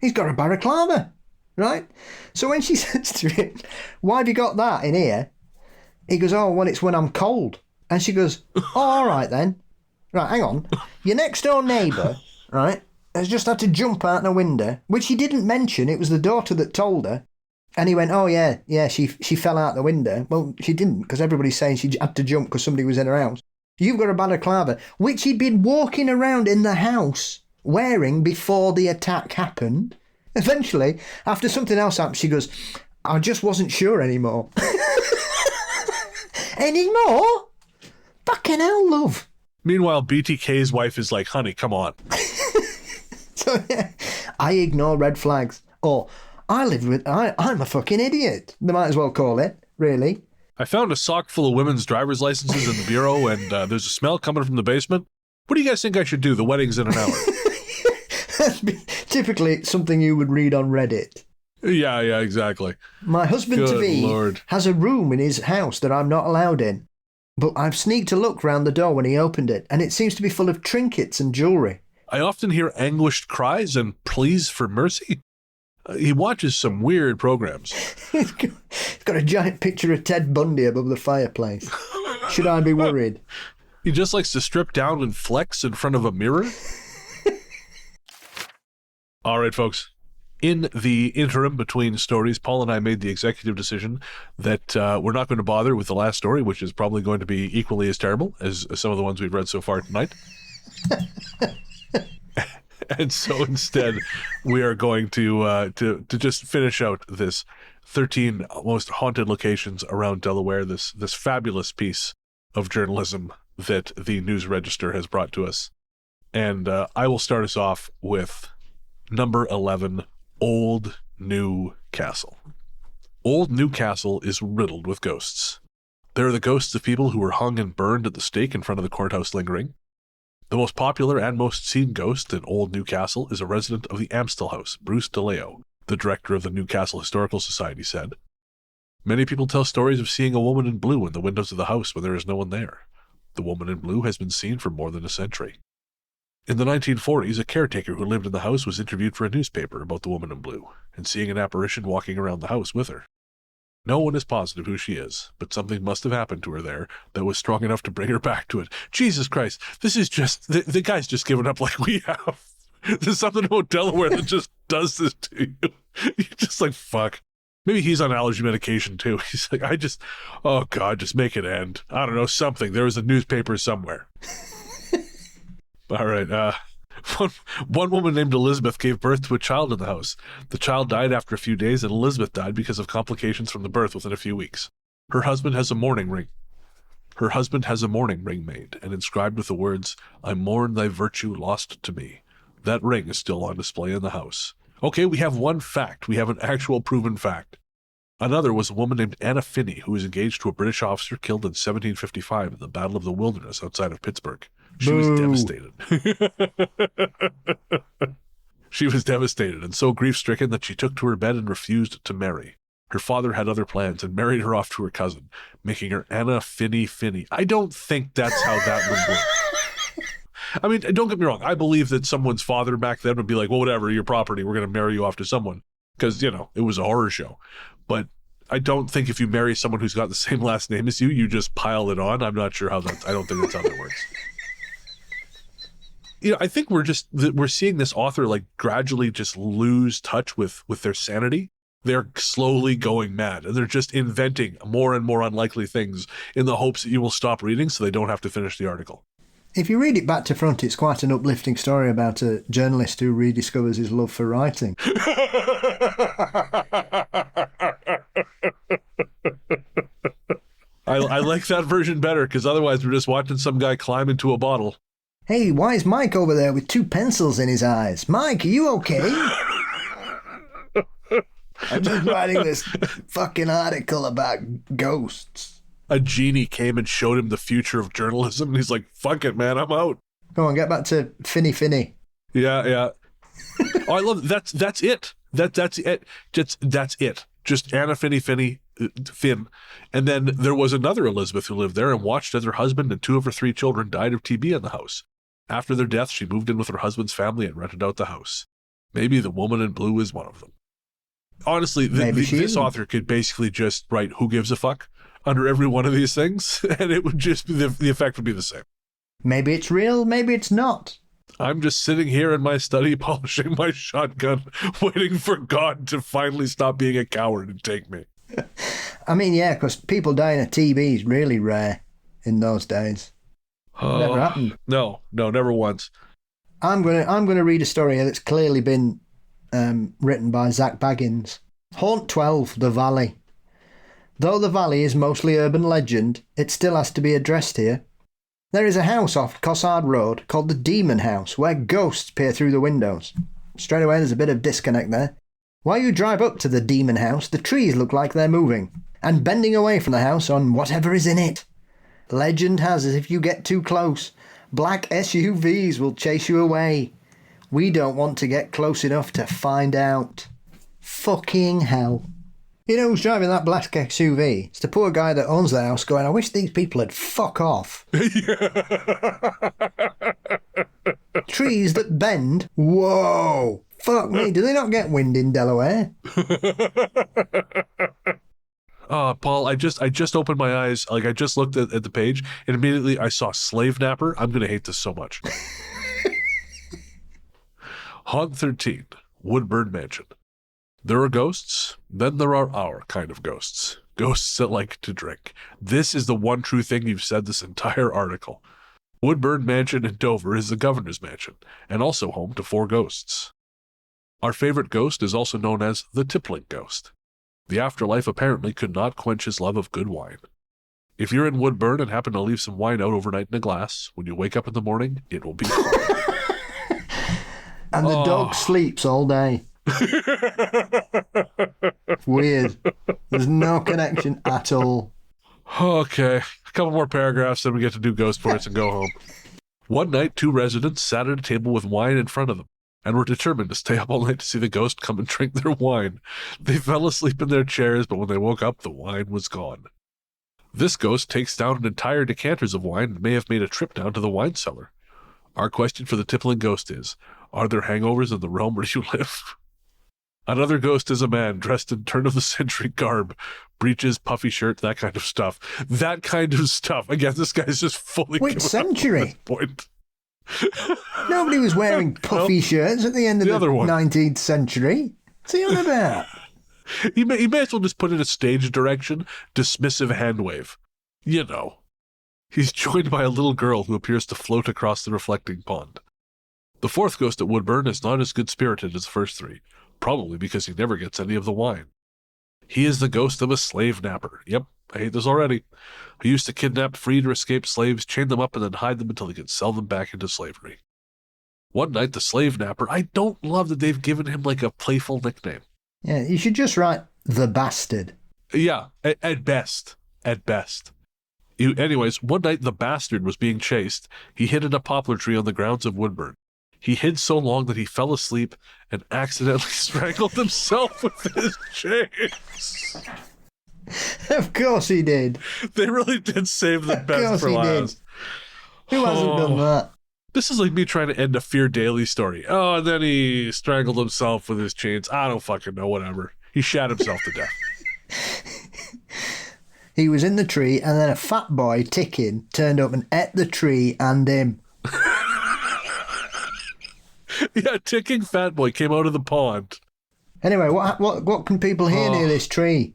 He's got a balaclava, right? So when she says to him, why have you got that in here? He goes, oh, well, it's when I'm cold. And she goes, oh, all right then. Right, hang on. Your next door neighbour, right, has just had to jump out the window, which he didn't mention. It was the daughter that told her. And he went, oh, yeah, she fell out the window. Well, she didn't, because everybody's saying she had to jump because somebody was in her house. You've got a balaclava, which he'd been walking around in the house wearing before the attack happened. Eventually, after something else happened, she goes, I just wasn't sure anymore. Anymore? Fucking hell, love. Meanwhile, BTK's wife is like, honey, come on. So, yeah, I ignore red flags. Or, I'm a fucking idiot. They might as well call it, really. I found a sock full of women's driver's licenses in the bureau, and there's a smell coming from the basement. What do you guys think I should do? The wedding's in an hour. Typically something you would read on Reddit. Yeah, exactly. My husband-to-be has a room in his house that I'm not allowed in, but I've sneaked a look round the door when he opened it, and it seems to be full of trinkets and jewellery. I often hear anguished cries and pleas for mercy. He watches some weird programs. He's got a giant picture of Ted Bundy above the fireplace. should I be worried? He just likes to strip down and flex in front of a mirror. All right, folks. In the interim between stories, Paul and I made the executive decision that we're not going to bother with the last story, which is probably going to be equally as terrible as some of the ones we've read so far tonight. And so instead, we are going to just finish out this 13 most haunted locations around Delaware, this fabulous piece of journalism that the News Register has brought to us. And I will start us off with number 11, Old New Castle. Old New Castle is riddled with ghosts. There are the ghosts of people who were hung and burned at the stake in front of the courthouse lingering. The most popular and most seen ghost in Old New Castle is a resident of the Amstel House, Bruce DeLeo, the director of the Newcastle Historical Society, said. Many people tell stories of seeing a woman in blue in the windows of the house when there is no one there. The woman in blue has been seen for more than a century. In the 1940s, a caretaker who lived in the house was interviewed for a newspaper about the woman in blue, and seeing an apparition walking around the house with her. No one is positive who she is, but something must have happened to her there that was strong enough to bring her back to it. Jesus Christ, this is just... The guy's just given up like we have. There's something about Delaware that just does this to you. You're just like, fuck. Maybe he's on allergy medication, too. He's like, oh, God, just make it end. I don't know, something. There was a newspaper somewhere. All right, one woman named Elizabeth gave birth to a child in the house. The child died after a few days, and Elizabeth died because of complications from the birth within a few weeks. Her husband has a mourning ring. Made and inscribed with the words, "I mourn thy virtue lost to me." That ring is still on display in the house. Okay, we have one fact. We have an actual proven fact. Another was a woman named Anna Finney, who was engaged to a British officer killed in 1755 in the Battle of the Wilderness outside of Pittsburgh. She was devastated. She was devastated and so grief-stricken that she took to her bed and refused to marry. Her father had other plans and married her off to her cousin, making her Anna Finney. I don't think that's how that would work. I mean, don't get me wrong. I believe that someone's father back then would be like, well, whatever, your property, we're going to marry you off to someone. Because, it was a horror show. But I don't think if you marry someone who's got the same last name as you, you just pile it on. I'm not sure how that, I don't think that's how that works. I think we're seeing this author like gradually just lose touch with their sanity. They're slowly going mad, and they're just inventing more and more unlikely things in the hopes that you will stop reading so they don't have to finish the article. If you read it back to front, it's quite an uplifting story about a journalist who rediscovers his love for writing. I like that version better, because otherwise we're just watching some guy climb into a bottle. Hey, why is Mike over there with 2 pencils in his eyes? Mike, are you okay? I'm just writing this fucking article about ghosts. A genie came and showed him the future of journalism, and he's like, fuck it, man, I'm out. Go on, get back to Finney. Yeah. Oh, I love it. That's it. That's it. That's it. Just Anna Finn. And then there was another Elizabeth who lived there and watched as her husband and 2 of her 3 children died of TB in the house. After their death, she moved in with her husband's family and rented out the house. Maybe the woman in blue is one of them. Honestly, this author could basically just write "Who gives a fuck" under every one of these things, and it would just be the effect would be the same. Maybe it's real, maybe it's not. I'm just sitting here in my study, polishing my shotgun, waiting for God to finally stop being a coward and take me. I mean, yeah, because people dying of TB is really rare in those days. Never happened. No, never once. I'm gonna read a story that's clearly been written by Zach Baggins. Haunt 12, The Valley. Though the valley is mostly urban legend, it still has to be addressed here. There is a house off Colt House Road called the Demon House, where ghosts peer through the windows. Straight away there's a bit of disconnect there. While you drive up to the Demon House, the trees look like they're moving, and bending away from the house on whatever is in it. Legend has it if you get too close, black SUVs will chase you away. We don't want to get close enough to find out. Fucking hell. You know who's driving that black SUV? It's the poor guy that owns the house going, I wish these people had fuck off. Trees that bend? Whoa! Fuck me, do they not get wind in Delaware? Paul, I just opened my eyes. Like, I just looked at the page, and immediately I saw Slave Napper. I'm going to hate this so much. Haunt 13, Woodburn Mansion. There are ghosts, then there are our kind of ghosts. Ghosts that like to drink. This is the one true thing you've said this entire article. Woodburn Mansion in Dover is the governor's mansion, and also home to 4 ghosts. Our favorite ghost is also known as the tippling ghost. The afterlife apparently could not quench his love of good wine. If you're in Woodburn and happen to leave some wine out overnight in a glass, when you wake up in the morning, it will be cold. And the dog sleeps all day. Weird. There's no connection at all. Okay, a couple more paragraphs, then we get to do ghost points and go home. One night, 2 residents sat at a table with wine in front of them, and were determined to stay up all night to see the ghost come and drink their wine. They fell asleep in their chairs, but when they woke up, the wine was gone. This ghost takes down an entire decanters of wine and may have made a trip down to the wine cellar. Our question for the tippling ghost is, are there hangovers in the realm where you live? Another ghost is a man dressed in turn-of-the-century garb, breeches, puffy shirt, that kind of stuff. That kind of stuff. Again, this guy's just fully... Which century? At this point. Nobody was wearing puffy shirts at the end of the other one. 19th century. What's he on about? He may as well just put in a stage direction, dismissive hand wave. You know. He's joined by a little girl who appears to float across the reflecting pond. The 4th ghost at Woodburn is not as good-spirited as the first 3, probably because he never gets any of the wine. He is the ghost of a slave napper. Yep, I hate this already. Who used to kidnap freed or escaped slaves, chain them up, and then hide them until he could sell them back into slavery. One night, the slave napper, I don't love that they've given him like a playful nickname. Yeah, you should just write the bastard. Yeah, at best. At best. Anyways, one night the bastard was being chased. He hid in a poplar tree on the grounds of Woodburn. He hid so long that he fell asleep and accidentally strangled himself with his chains. Of course he did. They really did save the best for last. Who hasn't done that? This is like me trying to end a Fear Daily story. Oh, and then he strangled himself with his chains. I don't fucking know, whatever. He shot himself to death. He was in the tree, and then a fat boy, ticking, turned up and ate the tree and him. Yeah, ticking fat boy came out of the pond. Anyway, what can people hear near this tree?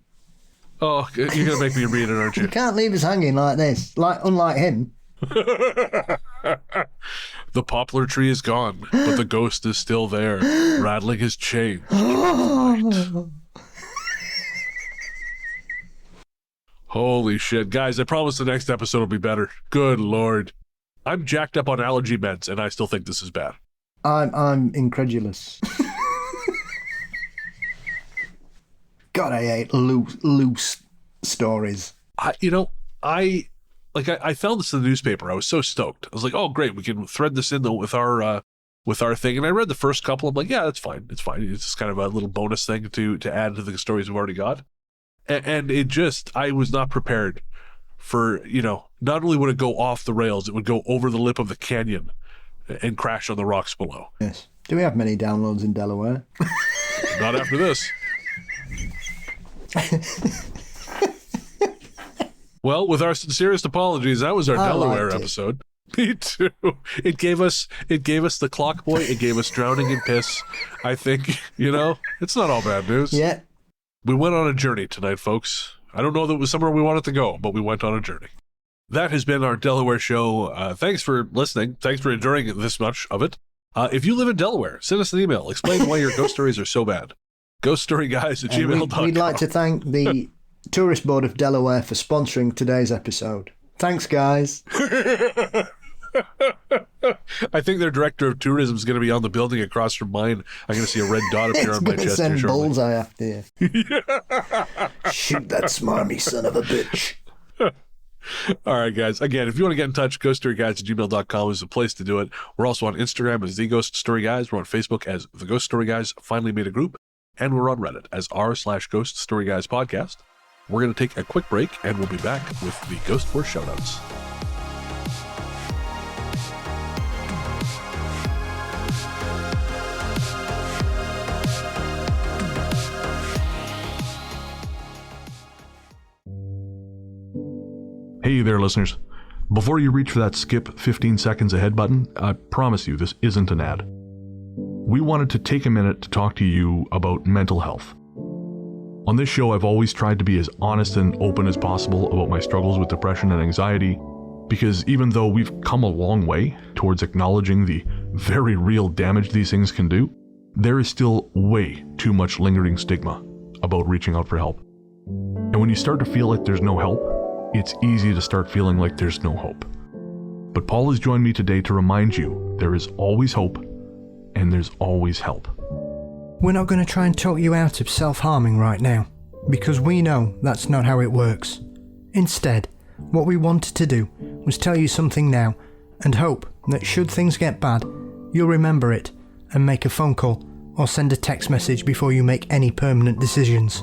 Oh, you're going to make me read it, aren't you? You can't leave us hanging like this, unlike him. The poplar tree is gone, but the ghost is still there, rattling his chains. Holy shit. Guys, I promise the next episode will be better. Good Lord. I'm jacked up on allergy meds, and I still think this is bad. I'm incredulous. God, I hate loose stories. I found this in the newspaper. I was so stoked. I was like, oh, great. We can thread this in with our thing. And I read the first couple. I'm like, yeah, that's fine. It's fine. It's just kind of a little bonus thing to add to the stories we've already got. And I was not prepared for, not only would it go off the rails, it would go over the lip of the canyon and crash on the rocks below. Yes. Do we have many downloads in Delaware? Not after this. Well, with our sincerest apologies, that was our Delaware episode. Me too. It gave us the Clockboy. It gave us drowning in piss. I think, it's not all bad news. Yeah. We went on a journey tonight, folks. I don't know that it was somewhere we wanted to go, but we went on a journey. That has been our Delaware show. Thanks for listening. Thanks for enduring this much of it. If you live in Delaware, send us an email. Explain why your guys stories are so bad. ghoststoryguys@gmail.com. We'd like to thank the Tourist Board of Delaware for sponsoring today's episode. Thanks, guys. I think their director of tourism is going to be on the building across from mine. I'm going to see a red dot appear on my chest. Send shortly. bullseye after you. Shoot that smarmy son of a bitch. All right, guys. Again, if you want to get in touch, ghoststoryguys@gmail.com is the place to do it. We're also on Instagram as The Ghost Story Guys. We're on Facebook as The Ghost Story Guys Finally Made a Group. And we're on Reddit as r/Ghost Story Guys Podcast. We're going to take a quick break, and we'll be back with the Ghost Force shoutouts. Hey there, listeners. Before you reach for that skip 15 seconds ahead button, I promise you this isn't an ad. We wanted to take a minute to talk to you about mental health. On this show, I've always tried to be as honest and open as possible about my struggles with depression and anxiety, because even though we've come a long way towards acknowledging the very real damage these things can do, there is still way too much lingering stigma about reaching out for help. And when you start to feel like there's no help, it's easy to start feeling like there's no hope. But Paul has joined me today to remind you there is always hope and there's always help. We're not going to try and talk you out of self-harming right now, because we know that's not how it works. Instead, what we wanted to do was tell you something now and hope that should things get bad, you'll remember it and make a phone call or send a text message before you make any permanent decisions.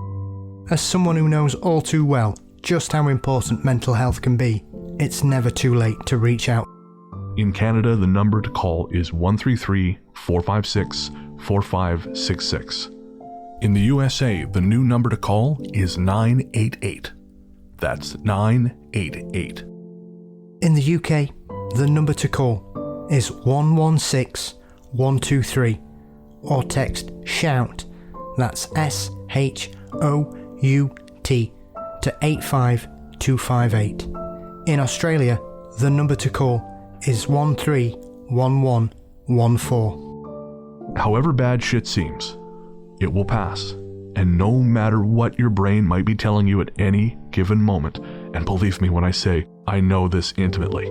As someone who knows all too well just how important mental health can be, it's never too late to reach out. In Canada, the number to call is 133-456-4566. In the USA, the new number to call is 988. That's 988. In the UK, the number to call is 116123 or text SHOUT, that's SHOUT, to 85258. In Australia, the number to call is 131114. However bad shit seems, it will pass. And no matter what your brain might be telling you at any given moment, and believe me when I say I know this intimately,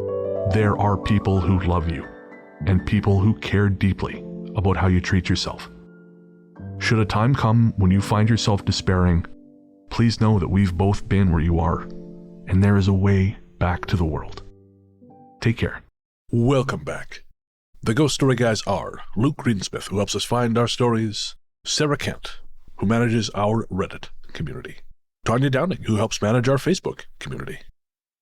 there are people who love you and people who care deeply about how you treat yourself. Should a time come when you find yourself despairing, please know that we've both been where you are, and there is a way back to the world. Take care. Welcome back. The Ghost Story Guys are Luke Greensmith, who helps us find our stories, Sarah Kent, who manages our Reddit community, Tanya Downing, who helps manage our Facebook community.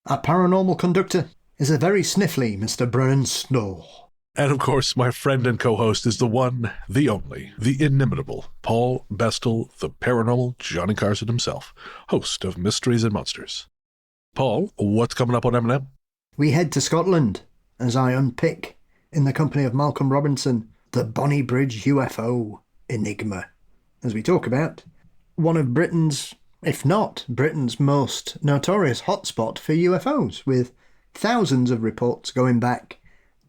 Our paranormal conductor is a very sniffly Mr. Brennan Storr. And of course, my friend and co-host is the one, the only, the inimitable Paul Bestel, the paranormal Johnny Carson himself, host of Mysteries and Monsters. Paul, what's coming up on M&M? We head to Scotland as I unpick, in the company of Malcolm Robinson, the Bonnybridge UFO enigma, as we talk about one of Britain's, if not Britain's most notorious hotspot for UFOs, with thousands of reports going back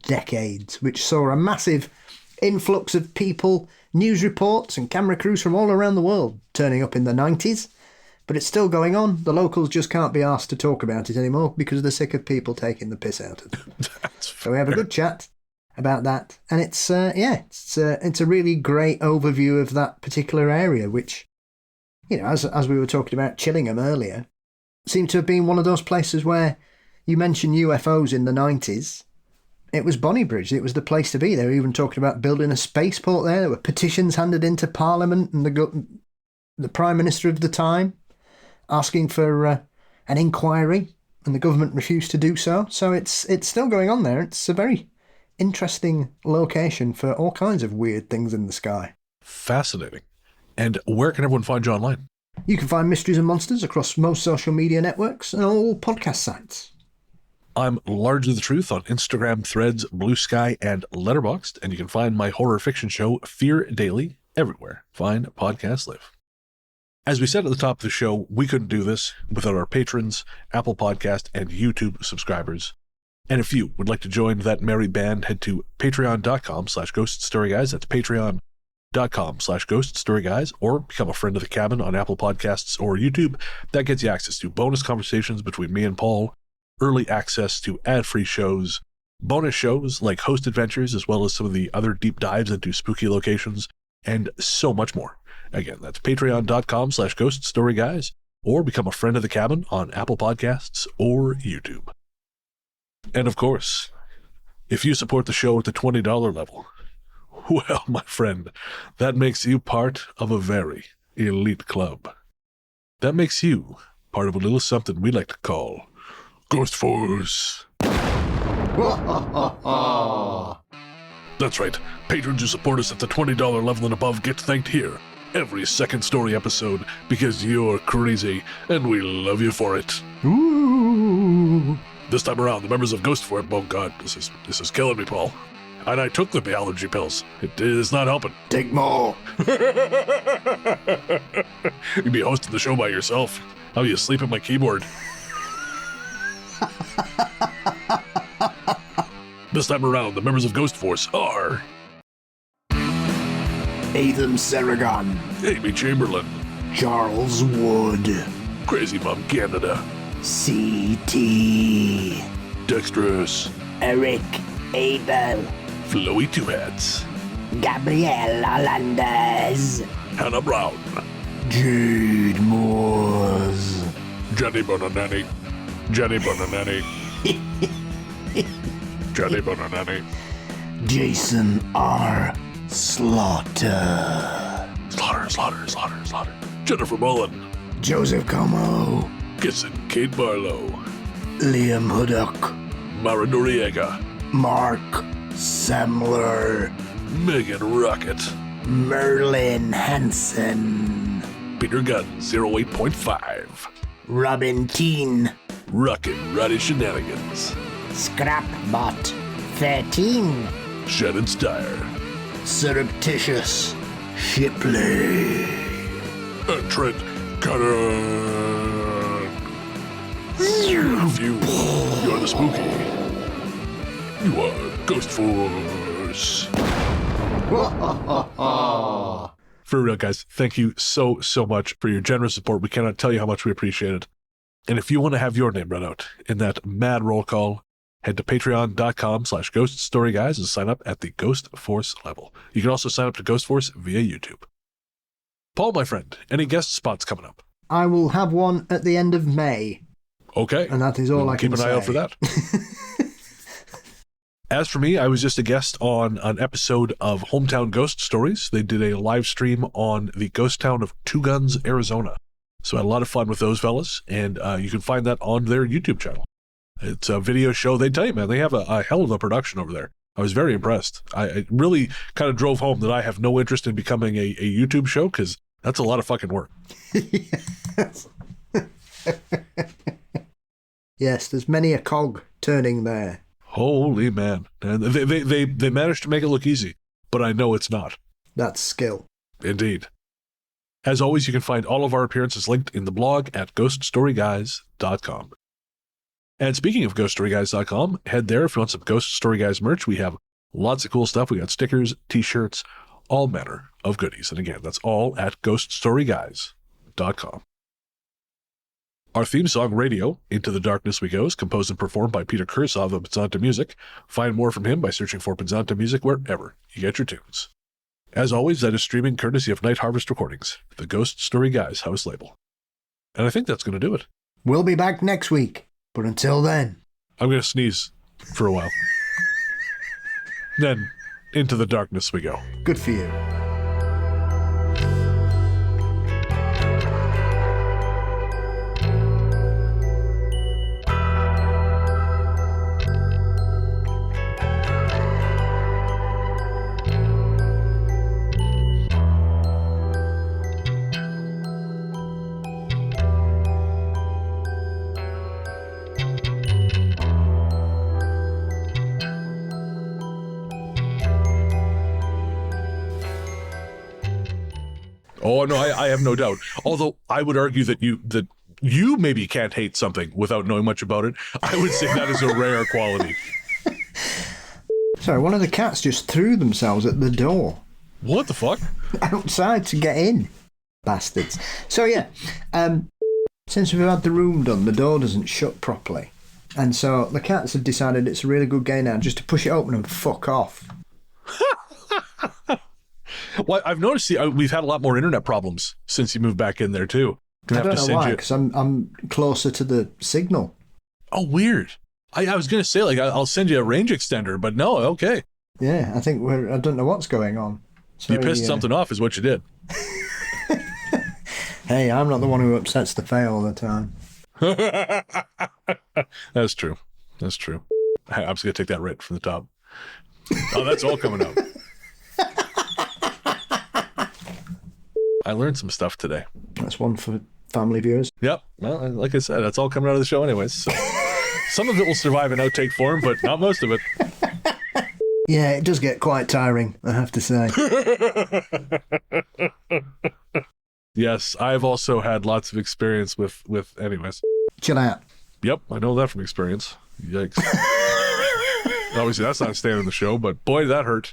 decades, which saw a massive influx of people, news reports and camera crews from all around the world turning up in the 90s. But it's still going on. The locals just can't be asked to talk about it anymore because they're sick of people taking the piss out of them. So we have a good chat about that, and it's a really great overview of that particular area, which, you know, as we were talking about Chillingham earlier, seemed to have been one of those places where you mentioned UFOs in the 90s. It was Bonnybridge. It was the place to be. They were even talking about building a spaceport there. There were petitions handed into Parliament and the Prime Minister of the time asking for an inquiry, and the government refused to do so. So it's still going on there. It's a very interesting location for all kinds of weird things in the sky. Fascinating. And where can everyone find you online? You can find Mysteries and Monsters across most social media networks and all podcast sites. I'm Largely the Truth on Instagram, Threads, Blue Sky, and Letterboxd, and you can find my horror fiction show, Fear Daily, everywhere fine podcasts live. As we said at the top of the show, we couldn't do this without our patrons, Apple Podcast, and YouTube subscribers. And if you would like to join that merry band, head to patreon.com/ghoststoryguys. That's patreon.com/ghoststoryguys, or become a friend of the cabin on Apple Podcasts or YouTube. That gets you access to bonus conversations between me and Paul, early access to ad-free shows, bonus shows like Host Adventures, as well as some of the other deep dives into spooky locations, and so much more. Again, that's patreon.com/ghoststoryguys, or become a friend of the cabin on Apple Podcasts or YouTube. And of course, if you support the show at the $20 level, well, my friend, that makes you part of a very elite club. That makes you part of a little something we like to call Ghost Force. That's right. Patrons who support us at the $20 level and above get thanked here every second story episode because you're crazy and we love you for it. Ooh. This time around, the members of Ghost Force, oh god, this is killing me, Paul. And I took the allergy pills. It is not helping. Take more. You'd be hosting the show by yourself. How you sleep at my keyboard? This time around, the members of Ghost Force are Ethan Saragon, Amy Chamberlain, Charles Wood, Crazy Mom Canada, C.T. Dexterous, Eric Abel, Floey Two Hats, Gabrielle Hollanders, Hannah Brown, Jade Moores, Jenny Bonanani, Jenny Bonanani, Jenny Bonanani, Jason R. Slaughter, Slaughter, Jennifer Mullen, Joseph Como, Kissin Kate Barlow, Liam Huddock, Mara Noriega, Mark Semler, Megan Rocket, Merlin Hansen, Peter Gunn 08.5, Robin Teen, Rockin' Roddy Shenanigans, Scrapbot 13, Shannon Steyer, Surreptitious Shipley, and Trent Cutter. You're the spooky. You are Ghost Force. For real, guys, thank you so much for your generous support. We cannot tell you how much we appreciate it. And if you want to have your name read out in that mad roll call, head to patreon.com/ghoststoryguys and sign up at the Ghost Force level. You can also sign up to Ghost Force via YouTube. Paul, my friend, any guest spots coming up? I will have one at the end of May. Okay. And that is all I can keep an say. eye out for that. As for me, I was just a guest on an episode of Hometown Ghost Stories. They did a live stream on the ghost town of Two Guns, Arizona. So I had a lot of fun with those fellas, and you can find that on their YouTube channel. It's a video show. They tell you, man, they have a hell of a production over there. I was very impressed. I really kind of drove home that I have no interest in becoming a YouTube show, because that's a lot of fucking work. Yes. Yes, there's many a cog turning there. Holy man. And they managed to make it look easy, but I know it's not. That's skill. Indeed. As always, you can find all of our appearances linked in the blog at ghoststoryguys.com. And speaking of ghoststoryguys.com, head there if you want some Ghost Story Guys merch. We have lots of cool stuff. We got stickers, t-shirts, all manner of goodies. And again, that's all at ghoststoryguys.com. Our theme song, Radio, Into the Darkness We Go, is composed and performed by Peter Kursov of Pizzanta Music. Find more from him by searching for Pizzanta Music wherever you get your tunes. As always, that is streaming courtesy of Night Harvest Recordings, the Ghost Story Guys house label. And I think that's going to do it. We'll be back next week, but until then... I'm going to sneeze for a while. Then, into the darkness we go. Good for you. Oh, no, I have no doubt. Although I would argue that you maybe can't hate something without knowing much about it. I would say that is a rare quality. Sorry, one of the cats just threw themselves at the door. What the fuck? Outside to get in. Bastards. So yeah, since we've had the room done, the door doesn't shut properly. And so the cats have decided it's a really good game now just to push it open and fuck off. Well, I've noticed we've had a lot more internet problems since you moved back in there too. I don't know why, because I'm closer to the signal. Oh, weird. I was going to say, like, I'll send you a range extender, but no, okay. Yeah, I think I don't know what's going on. You pissed something off is what you did. Hey, I'm not the one who upsets the fail all the time. That's true. That's true. I'm just going to take that right from the top. Oh, that's all coming out. I learned some stuff today. That's one for family viewers. Yep. Well, like I said, that's all coming out of the show anyways. So. Some of it will survive in outtake form, but not most of it. Yeah, it does get quite tiring, I have to say. Yes, I've also had lots of experience with anyways. Chill out. Yep, I know that from experience. Yikes. Obviously, that's not staying in the show, but boy, that hurt.